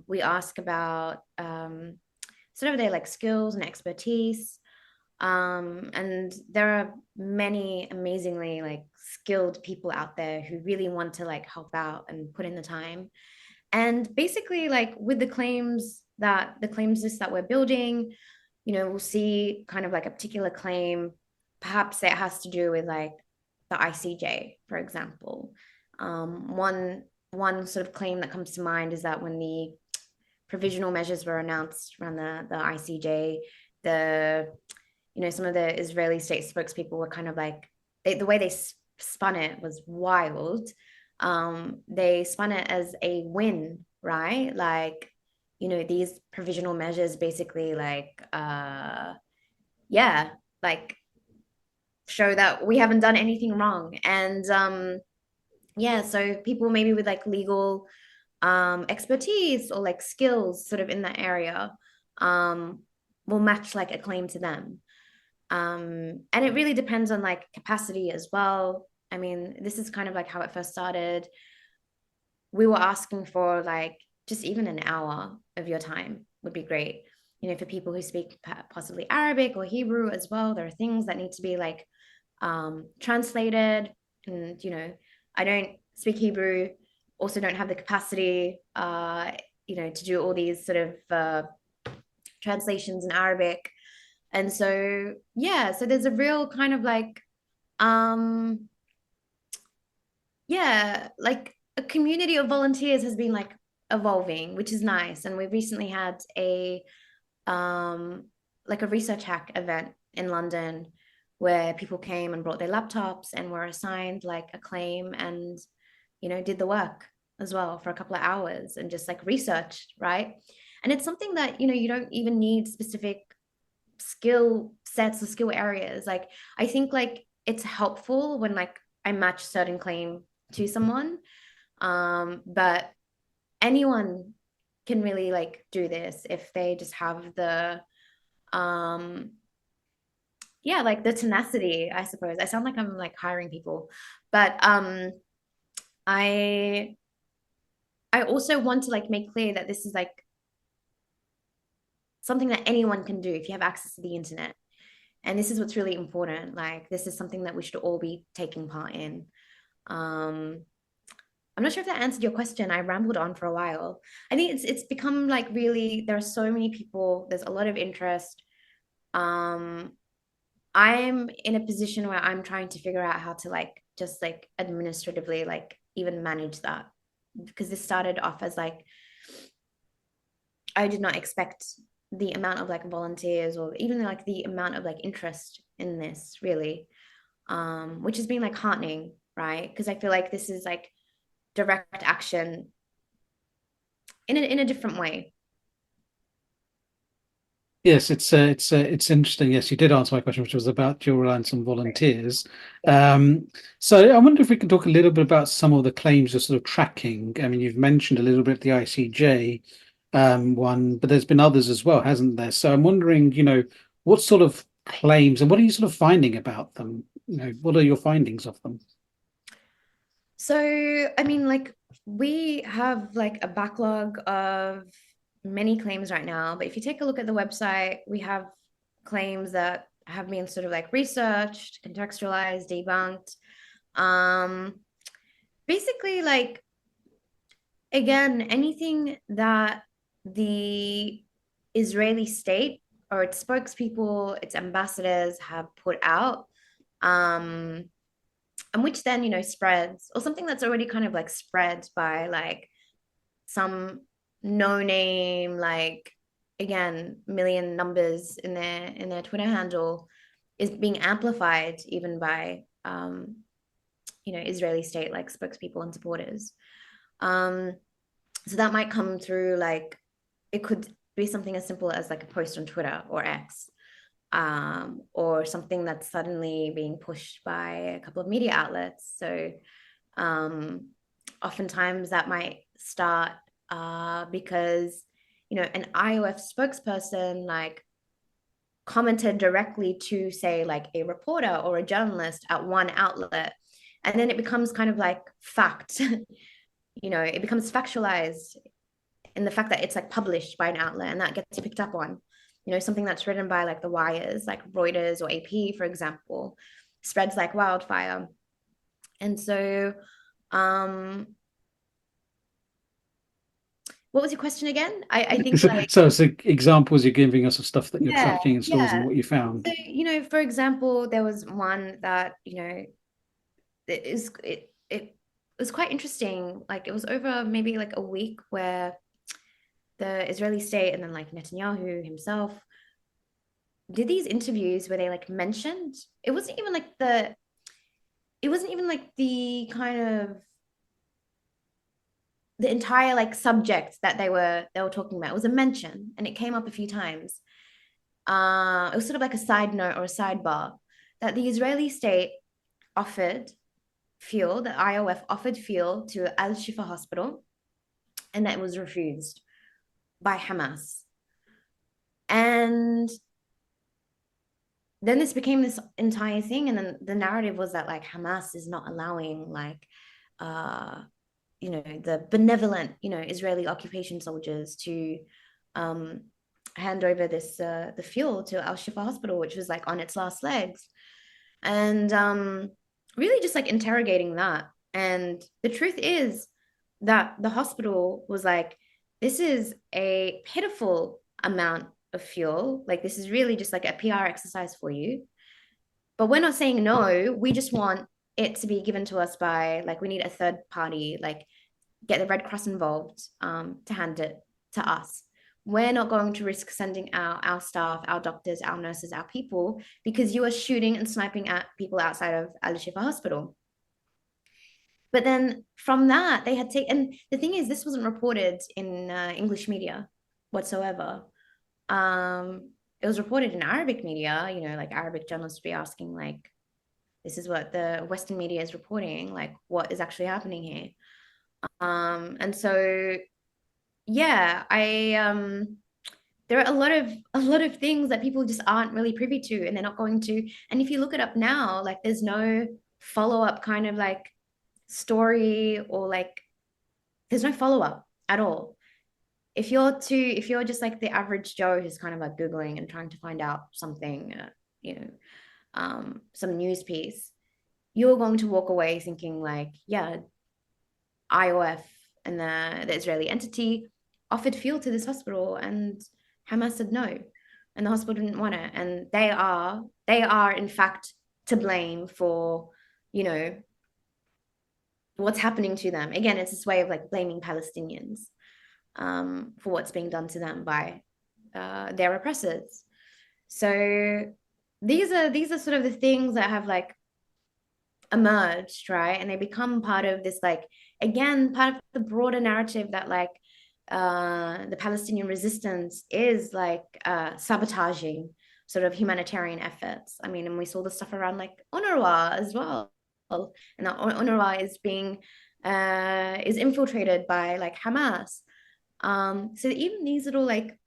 We ask about sort of their like skills and expertise. And there are many amazingly like skilled people out there who really want to like help out and put in the time. And basically, like with the claims list that we're building, we'll see kind of like a particular claim, perhaps it has to do with like the ICJ, for example. One sort of claim that comes to mind is that when the provisional measures were announced around the ICJ, some of the Israeli state spokespeople were kind of like, the way they spun it was wild. They spun it as a win, right? Like, these provisional measures basically like, yeah, like show that we haven't done anything wrong. And yeah, so people maybe with like legal expertise or like skills sort of in that area will match like a claim to them. And it really depends on like capacity as well. I mean, this is kind of like how it first started. We were asking for like just even an hour of your time would be great. For people who speak possibly Arabic or Hebrew as well, there are things that need to be like translated. And, I don't speak Hebrew, also don't have the capacity, to do all these sort of translations in Arabic. And so, yeah, so there's a real kind of like, yeah, like a community of volunteers has been like evolving, which is nice. And we recently had like a research hack event in London where people came and brought their laptops and were assigned like a claim and, did the work as well for a couple of hours and just like researched, right? And it's something that, you don't even need specific skill sets or skill areas. Like, I think like it's helpful when like I match certain claim to someone. But anyone can really like do this if they just have the yeah, like the tenacity, I suppose. I sound like I'm like hiring people, but I I also want to like make clear that this is like something that anyone can do if you have access to the internet. And this is what's really important. Like this is something that we should all be taking part in. Um, I'm not sure if that answered your question. I rambled on for a while. I think it's become like really, there are so many people, there's a lot of interest. Um, I'm in a position where I'm trying to figure out how to like just like administratively like even manage that, because this started off as like I did not expect the amount of like volunteers or even like the amount of like interest in this really, which has been like heartening, right? Because I feel like this is like direct action in a different way. Yes, it's interesting. Yes, you did answer my question, which was about your reliance on volunteers. Yeah. So I wonder if we can talk a little bit about some of the claims you're sort of tracking. I mean, you've mentioned a little bit the ICJ one, but there's been others as well, hasn't there? So I'm wondering, what sort of claims and what are you sort of finding about them? What are your findings of them? So, I mean, like we have like a backlog of many claims right now, but if you take a look at the website, we have claims that have been sort of like researched, contextualized, debunked. Um, Basically, like again, anything that the Israeli state or its spokespeople, its ambassadors have put out, um, and which then, spreads, or something that's already kind of like spread by like some no name, like again, million numbers in their Twitter handle is being amplified even by Israeli state like spokespeople and supporters. Um, so that might come through like it could be something as simple as like a post on Twitter or X, or something that's suddenly being pushed by a couple of media outlets. So oftentimes that might start because an IOF spokesperson like commented directly to say like a reporter or a journalist at one outlet, and then it becomes kind of like fact. It becomes factualized in the fact that it's like published by an outlet and that gets picked up on. Something that's written by like the wires, like Reuters or AP, for example, spreads like wildfire. And so what was your question again? I think like So it's examples you're giving us of stuff that you're yeah, tracking in stores and yeah. what you found. So, for example, there was one that, it was quite interesting. Like it was over maybe like a week where the Israeli state and then like Netanyahu himself did these interviews where they like mentioned it wasn't even like the kind of the entire like subject that they were talking about. It was a mention and it came up a few times. It was sort of like a side note or a sidebar that the Israeli state offered fuel, that IOF offered fuel to Al-Shifa Hospital, and that was refused by Hamas. And then this became this entire thing. And then the narrative was that like Hamas is not allowing like, the benevolent, Israeli occupation soldiers to hand over this the fuel to Al-Shifa Hospital, which was like on its last legs. And really just like interrogating that. And the truth is that the hospital was like, this is a pitiful amount of fuel. Like, this is really just like a PR exercise for you. But we're not saying no. We just want it to be given to us by, like, we need a third party, like, get the Red Cross involved to hand it to us. We're not going to risk sending out our staff, our doctors, our nurses, our people, because you are shooting and sniping at people outside of Al-Shifa Hospital. But then from that, they had taken, and the thing is, this wasn't reported in English media whatsoever. It was reported in Arabic media, like Arabic journalists would be asking, like, this is what the Western media is reporting, like, what is actually happening here? And so yeah, there are a lot of things that people just aren't really privy to, and they're not going to. And if you look it up now, like there's no follow-up kind of like story, or like there's no follow-up at all. If you're just like the average Joe who's kind of like Googling and trying to find out something, you know, some news piece, you're going to walk away thinking like, yeah, IOF and the Israeli entity offered fuel to this hospital, and Hamas said no, and the hospital didn't want it, and they are in fact to blame for, you know, what's happening to them. Again, it's this way of like blaming Palestinians for what's being done to them by their oppressors. So these are sort of the things that have like emerged, right? And they become part of this, like, again, part of the broader narrative that like the Palestinian resistance is like sabotaging sort of humanitarian efforts. I mean, and we saw the stuff around like UNRWA as well, and that UNRWA is infiltrated by like Hamas. So even these little like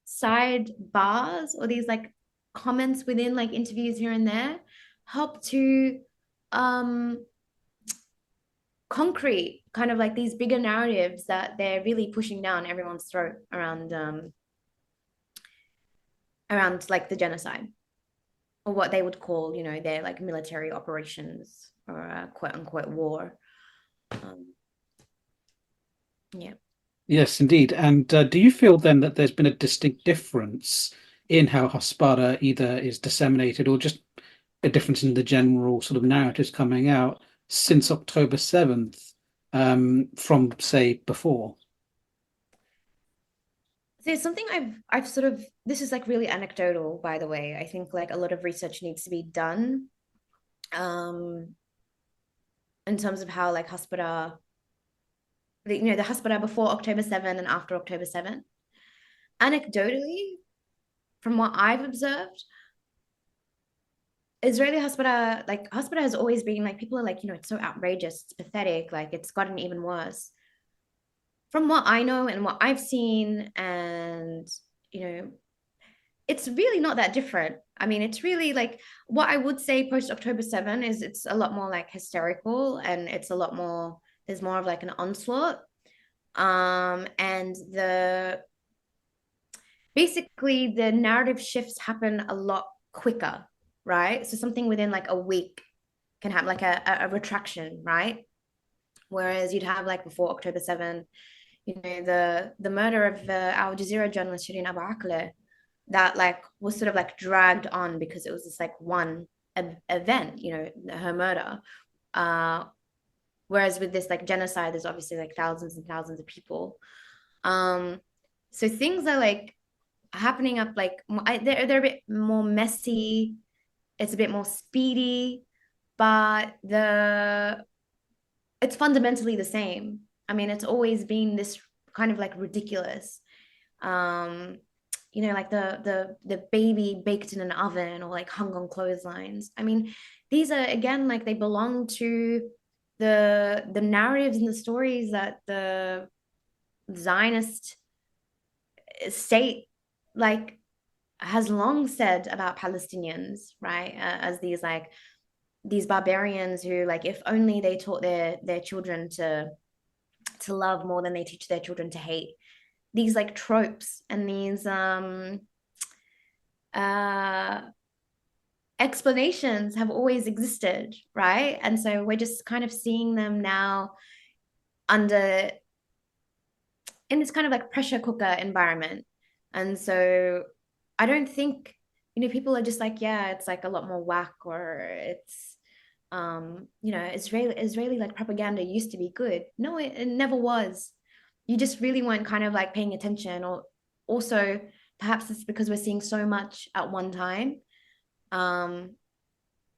side bars, or these like comments within like interviews here and there, help to um concrete kind of like these bigger narratives that they're really pushing down everyone's throat around like the genocide, or what they would call, you know, their like military operations, or a quote unquote war. Yeah. Yes, indeed. And do you feel then that there's been a distinct difference in how Hasbara either is disseminated, or just a difference in the general sort of narratives coming out since October 7th, from, say, before? There's something I've sort of, this is like really anecdotal, by the way. I think like a lot of research needs to be done in terms of how like Hasbara, you know, the Hasbara before October 7 and after October 7. Anecdotally, from what I've observed, Israeli Hasbara, like Hasbara has always been like, people are like, you know, it's so outrageous, it's pathetic, like it's gotten even worse. From what I know and what I've seen, and you know, it's really not that different. I mean, it's really like, what I would say post October 7 is it's a lot more like hysterical, and it's a lot more, there's more of like an onslaught. And basically the narrative shifts happen a lot quicker, right? So something within like a week can have like a retraction, right? Whereas you'd have like before October 7, you know, the murder of Al Jazeera journalist Shireen Abu Akleh, that like was sort of like dragged on because it was this like one event, you know, her murder. Whereas with this like genocide, there's obviously like thousands and thousands of people. So things are like happening up like, they're a bit more messy. It's a bit more speedy, but it's fundamentally the same. I mean, it's always been this kind of like ridiculous, you know, like the baby baked in an oven, or like hung on clotheslines. I mean, these are, again, like they belong to the narratives and the stories that the Zionist state like has long said about Palestinians, right? As these barbarians who, like, if only they taught their children to love more than they teach their children to hate. These like tropes and these explanations have always existed, right? And so we're just kind of seeing them now in this kind of like pressure cooker environment. And so I don't think, you know, people are just like, yeah, it's like a lot more whack, or it's you know, Israeli like propaganda used to be good. No, it never was. You just really weren't kind of like paying attention, or also perhaps it's because we're seeing so much at one time, and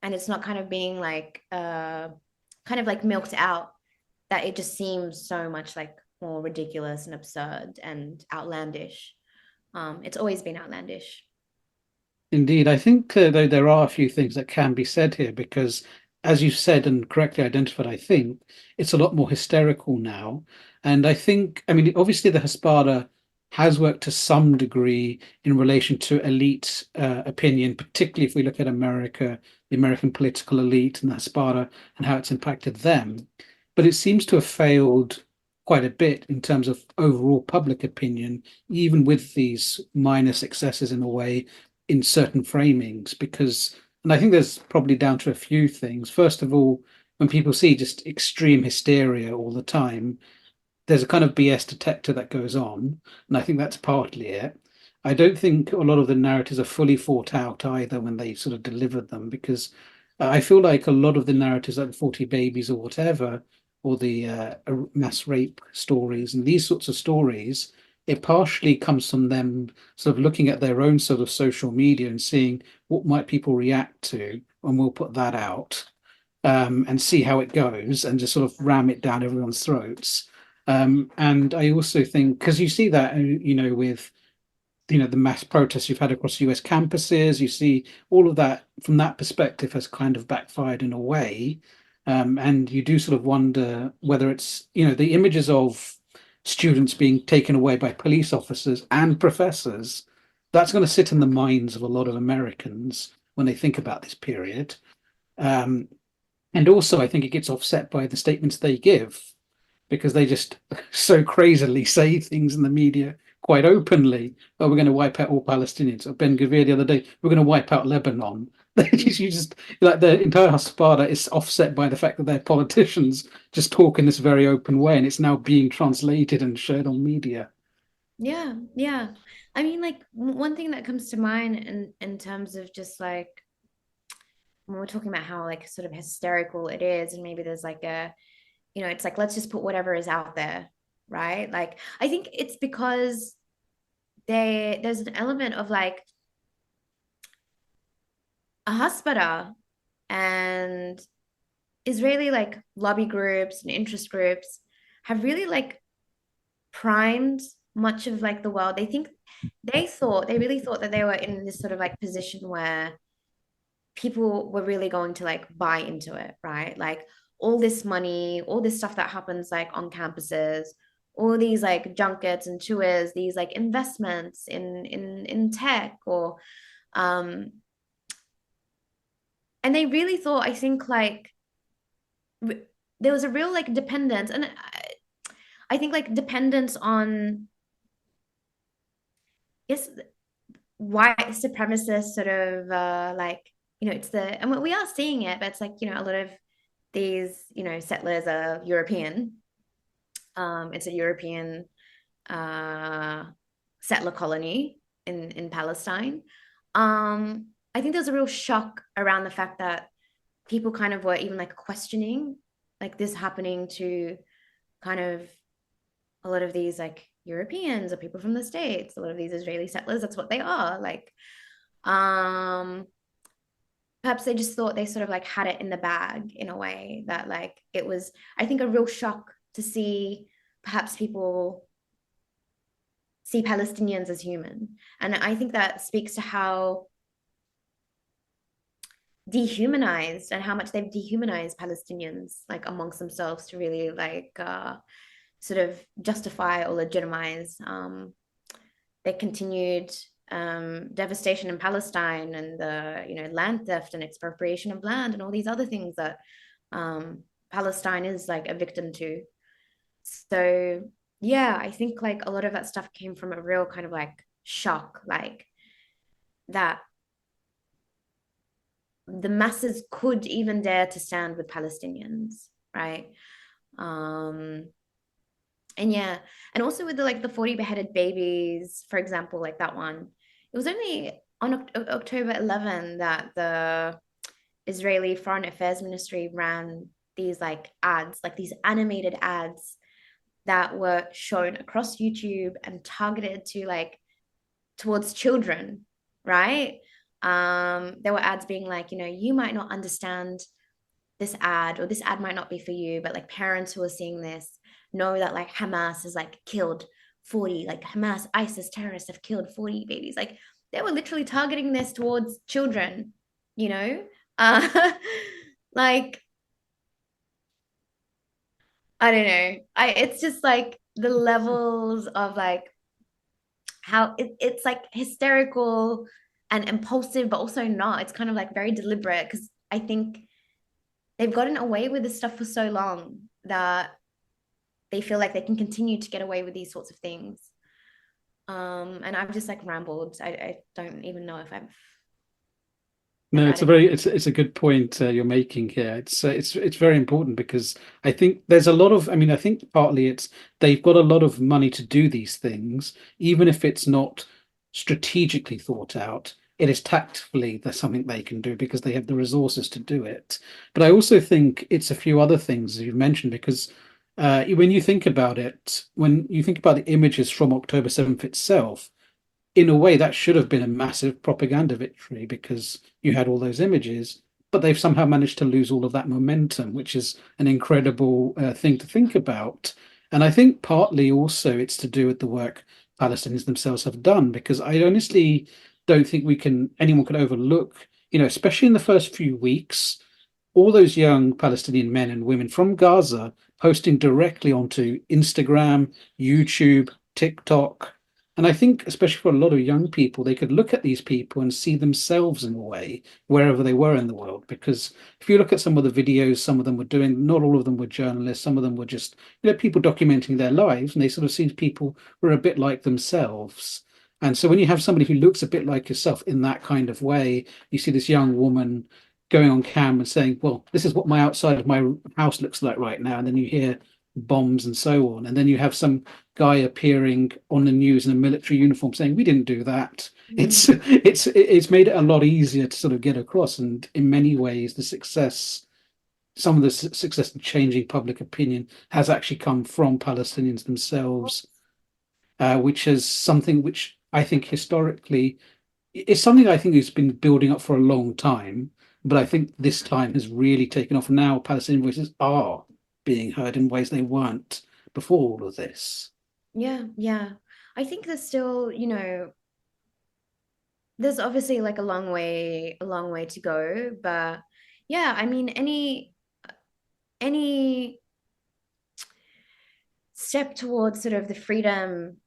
it's not kind of being like kind of like milked out, that it just seems so much like more ridiculous and absurd and outlandish. It's always been outlandish. Indeed, I think though there are a few things that can be said here, because, as you said and correctly identified, I think it's a lot more hysterical now. And I think, I mean, obviously the Hasbara has worked to some degree in relation to elite opinion, particularly if we look at America, the American political elite and the Hasbara and how it's impacted them. But it seems to have failed quite a bit in terms of overall public opinion, even with these minor successes in a way in certain framings, because, and I think there's probably down to a few things. First of all, when people see just extreme hysteria all the time, there's a kind of BS detector that goes on, and I think that's partly it. I don't think a lot of the narratives are fully thought out either when they sort of deliver them, because I feel like a lot of the narratives, like 40 babies or whatever, or the mass rape stories and these sorts of stories, it partially comes from them sort of looking at their own sort of social media and seeing what might people react to, and we'll put that out and see how it goes and just sort of ram it down everyone's throats. And I also think, because you see that, with the mass protests you've had across US campuses, you see all of that from that perspective has kind of backfired in a way. And you do sort of wonder whether it's, the images of students being taken away by police officers and professors, that's going to sit in the minds of a lot of Americans when they think about this period. Um, and also, I think it gets offset by the statements they give because they just so crazily say things in the media quite openly. Oh, we're going to wipe out all Palestinians. Or Ben Gvir the other day, we're going to wipe out Lebanon. You just like the entire Hasbara is offset by the fact that their politicians just talk in this very open way, and it's now being translated and shared on media. Yeah, yeah. I mean, like one thing that comes to mind in terms of just like when we're talking about how like sort of hysterical it is, and maybe there's like a, it's like let's just put whatever is out there, right? Like I think it's because there's an element of like a hospital and Israeli like lobby groups and interest groups have really like primed much of like the world. They really thought that they were in this sort of like position where people were really going to like buy into it, right? Like all this money, all this stuff that happens like on campuses, all these like junkets and tours, these like investments in tech or um and they really thought, I think like there was a real like dependence and I think like dependence on yes white supremacist sort of like it's the and we are seeing it, but it's like a lot of these settlers are European. It's a European uh, settler colony in Palestine. I think there's a real shock around the fact that people kind of were even like questioning like this happening to kind of a lot of these like Europeans or people from the States, a lot of these Israeli settlers, that's what they are. Like, perhaps they just thought they sort of like had it in the bag in a way that like it was, I think, a real shock to see perhaps people see Palestinians as human. And I think that speaks to how dehumanized and how much they've dehumanized Palestinians like amongst themselves to really like sort of justify or legitimize their continued devastation in Palestine and the land theft and expropriation of land and all these other things that Palestine is like a victim to. So yeah, I think like a lot of that stuff came from a real kind of like shock, like that the masses could even dare to stand with Palestinians, right? Um, and yeah, and also with the like the 40 beheaded babies, for example, like that one, it was only on October 11 that the Israeli Foreign Affairs Ministry ran these like ads, like these animated ads that were shown across YouTube and targeted to like towards children, right? There were ads being like, you might not understand this ad, or this ad might not be for you, but like parents who are seeing this know that like Hamas has like killed 40, like Hamas, ISIS terrorists have killed 40 babies. Like they were literally targeting this towards children, you know? Uh, like I don't know. It's just like the levels of like how it's like hysterical and impulsive, but also not. It's kind of like very deliberate because I think they've gotten away with this stuff for so long that they feel like they can continue to get away with these sorts of things. And I've just like rambled. I don't even know if I've No, ever it's a added. very it's a good point you're making here. It's very important because I think there's a lot of I mean I think partly it's they've got a lot of money to do these things, even if it's not strategically thought out. It is tactfully there's something they can do because they have the resources to do it. But I also think it's a few other things you've mentioned because when you think about it, when you think about the images from October 7th itself, in a way, that should have been a massive propaganda victory because you had all those images, but they've somehow managed to lose all of that momentum, which is an incredible thing to think about. And I think partly also it's to do with the work Palestinians themselves have done, because I honestly don't think anyone can overlook, especially in the first few weeks, all those young Palestinian men and women from Gaza posting directly onto Instagram, YouTube, TikTok. And I think, especially for a lot of young people, they could look at these people and see themselves in a way wherever they were in the world. Because if you look at some of the videos some of them were doing, not all of them were journalists, some of them were just, people documenting their lives, and they sort of see people who are a bit like themselves. And so when you have somebody who looks a bit like yourself in that kind of way, you see this young woman going on cam and saying, well, this is what my outside of my house looks like right now. And then you hear bombs and so on. And then you have some guy appearing on the news in a military uniform saying, we didn't do that. It's made it a lot easier to sort of get across. And in many ways, some of the success in changing public opinion has actually come from Palestinians themselves, which is something which I think historically it's something I think has been building up for a long time, but I think this time has really taken off. Now Palestinian voices are being heard in ways they weren't before all of this. Yeah, yeah. I think there's still, there's obviously like a long way to go, but yeah, I mean, any step towards sort of the freedom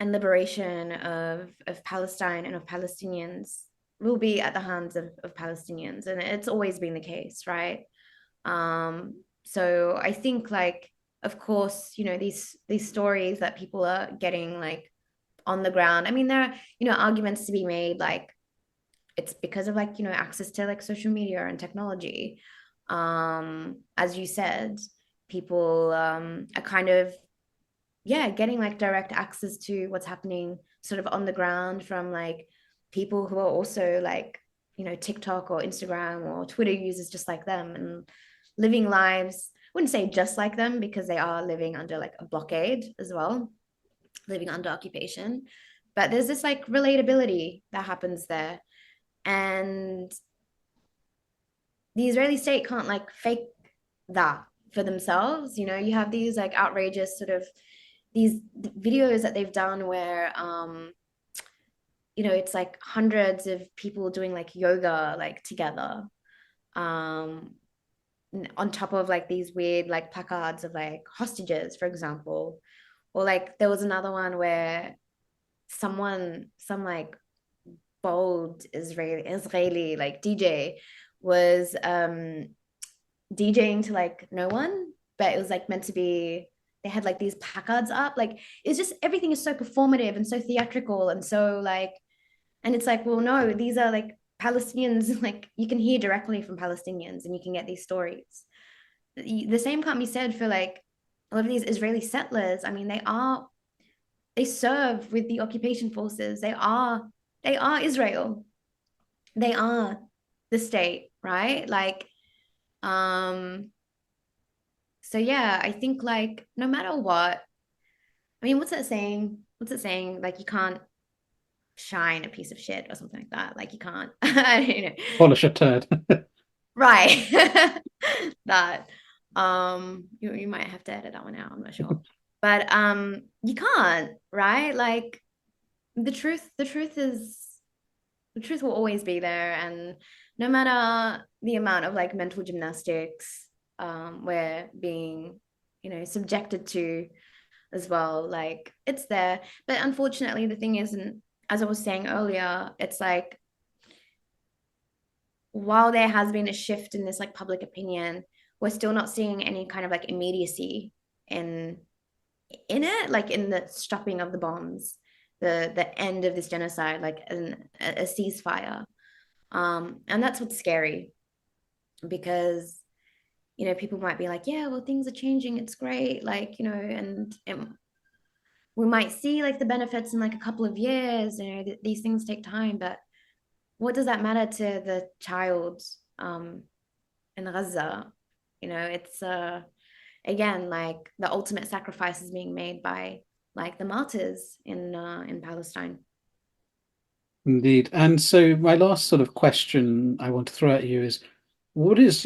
and liberation of Palestine and of Palestinians will be at the hands of Palestinians, and it's always been the case, right? So I think like, of course, these stories that people are getting like on the ground. I mean, there are, arguments to be made like it's because of like, access to like social media and technology. As you said, people are kind of, yeah, getting like direct access to what's happening sort of on the ground from like people who are also like, TikTok or Instagram or Twitter users just like them and living lives. I wouldn't say just like them because they are living under like a blockade as well, living under occupation. But there's this like relatability that happens there. And the Israeli state can't like fake that for themselves. You have these like outrageous sort of these videos that they've done where it's like hundreds of people doing like yoga like together um on top of like these weird like placards of like hostages, for example. Or like there was another one where some like bold Israeli like DJ was DJing to like no one, but it was like meant to be, they had like these placards up. Like it's just everything is so performative and so theatrical and so like, and it's like, well, no, these are like Palestinians, like you can hear directly from Palestinians and you can get these stories. The same can't be said for like a lot of these Israeli settlers. I mean, they serve with the occupation forces. They are Israel. They are the state, right? Like, so yeah, I think like no matter what, I mean, what's it saying? What's it saying? Like you can't shine a piece of shit or something like that. Like you can't, I don't know. Polish a turd. Right. That you might have to edit that one out, I'm not sure. But you can't, right? Like the truth will always be there, and no matter the amount of like mental gymnastics we're being subjected to as well. Like, it's there. But unfortunately, the thing is, and as I was saying earlier, it's like, while there has been a shift in this like public opinion, we're still not seeing any kind of like immediacy in it, like in the stopping of the bombs, the end of this genocide, like a ceasefire. And that's what's scary, because people might be like, yeah, well, things are changing, it's great, like, and we might see like the benefits in like a couple of years. These things take time, but what does that matter to the child in Gaza? It's again, like, the ultimate sacrifice is being made by like the martyrs in Palestine. Indeed. And so my last sort of question I want to throw at you is,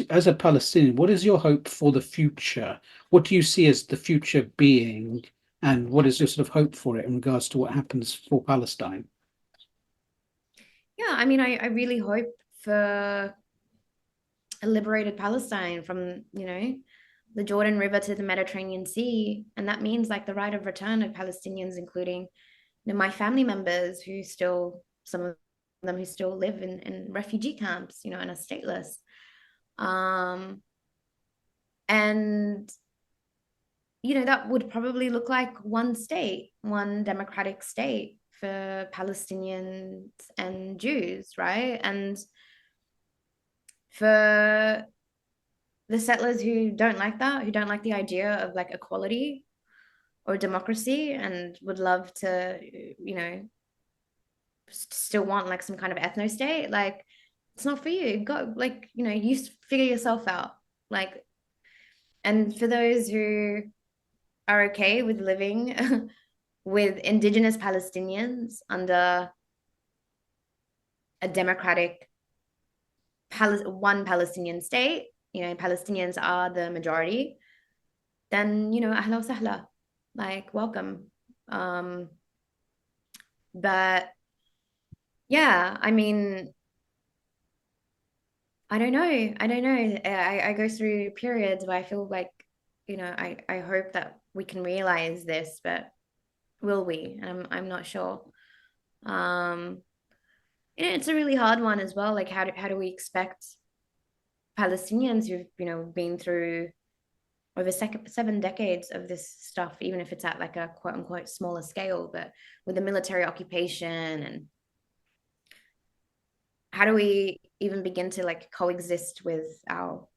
as a Palestinian, what is your hope for the future? What do you see as the future being, and what is your sort of hope for it in regards to what happens for Palestine? Yeah, I mean, I really hope for a liberated Palestine from, the Jordan River to the Mediterranean Sea. And that means like the right of return of Palestinians, including, my family members who still, some of them who still live in refugee camps, and are stateless. And, that would probably look like one state, one democratic state for Palestinians and Jews, right? And for the settlers who don't like that, who don't like the idea of like equality or democracy, and would love to, still want like some kind of ethno state, like, it's not for you. Go, like, you figure yourself out. Like, and for those who are okay with living with indigenous Palestinians under a democratic one Palestinian state, Palestinians are the majority, then, ahla wa sahla, like, welcome. But yeah, I mean, I don't know. I go through periods where I feel like, I hope that we can realize this, but will we? I'm not sure. It's a really hard one as well. Like, how do we expect Palestinians who've, been through over 7 decades of this stuff, even if it's at like a quote unquote smaller scale, but with the military occupation, and how do we even begin to like coexist with our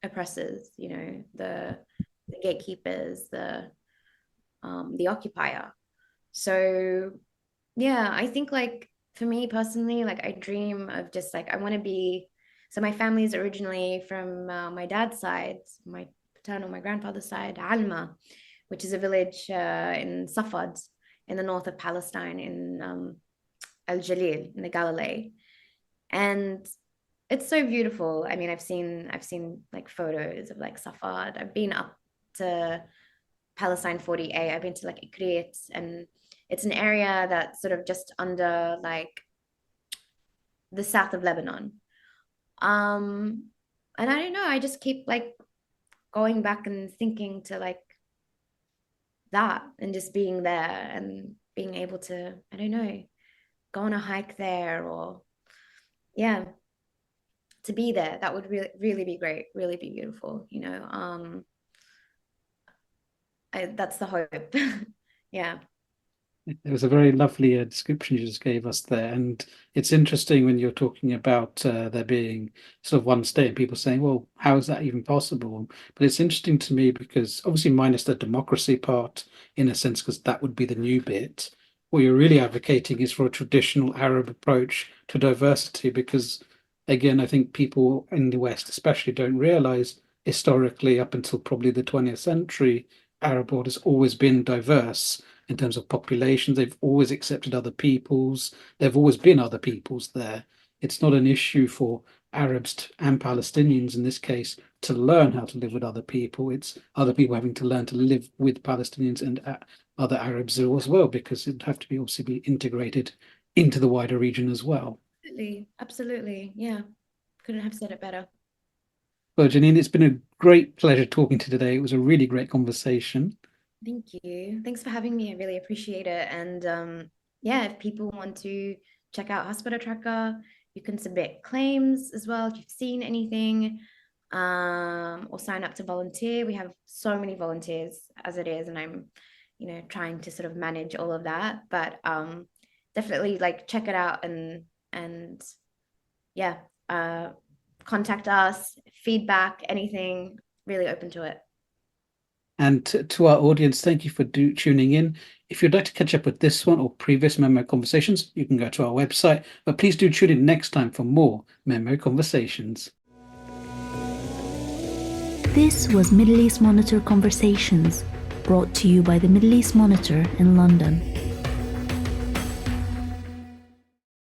oppressors, the gatekeepers, the occupier. So yeah, I think, like, for me personally, like, I dream of just like, I want to be, so my family is originally from my dad's side, my paternal, my grandfather's side, Alma, which is a village in Safad, in the north of Palestine, in Al-Jalil, in the Galilee. And it's so beautiful. I mean, I've seen like photos of like Safad. I've been up to Palestine 48. I've been to like emigrated, and it's an area that's sort of just under like the south of Lebanon. And I don't know, I just keep like going back and thinking to like that, and just being there and being able to, I don't know, go on a hike there, or yeah, to be there. That would really be great, really be beautiful, that's the hope. Yeah. It was a very lovely description you just gave us there. And it's interesting when you're talking about there being sort of one state and people saying, well, how is that even possible? But it's interesting to me because obviously minus the democracy part, in a sense, because that would be the new bit. What you're really advocating is for a traditional Arab approach to diversity, because again, I think people in the West especially don't realize historically, up until probably the 20th century, Arab world has always been diverse in terms of populations. They've always accepted other peoples. There've always been other peoples there. It's not an issue for Arabs and Palestinians in this case to learn how to live with other people. It's other people having to learn to live with Palestinians and other Arabs as well, because it'd have to be obviously be integrated into the wider region as well. Absolutely. Yeah. Couldn't have said it better. Well, Jennine, it's been a great pleasure talking to you today. It was a really great conversation. Thank you. Thanks for having me. I really appreciate it. And yeah, if people want to check out Hasbara Tracker, you can submit claims as well if you've seen anything, or sign up to volunteer. We have so many volunteers as it is, and I'm, trying to sort of manage all of that. But definitely like check it out and yeah, contact us, feedback, anything, really open to it. And to our audience, thank you for tuning in. If you'd like to catch up with this one or previous Memo Conversations, you can go to our website. But please do tune in next time for more Memo Conversations. This was Middle East Monitor Conversations, brought to you by the Middle East Monitor in London.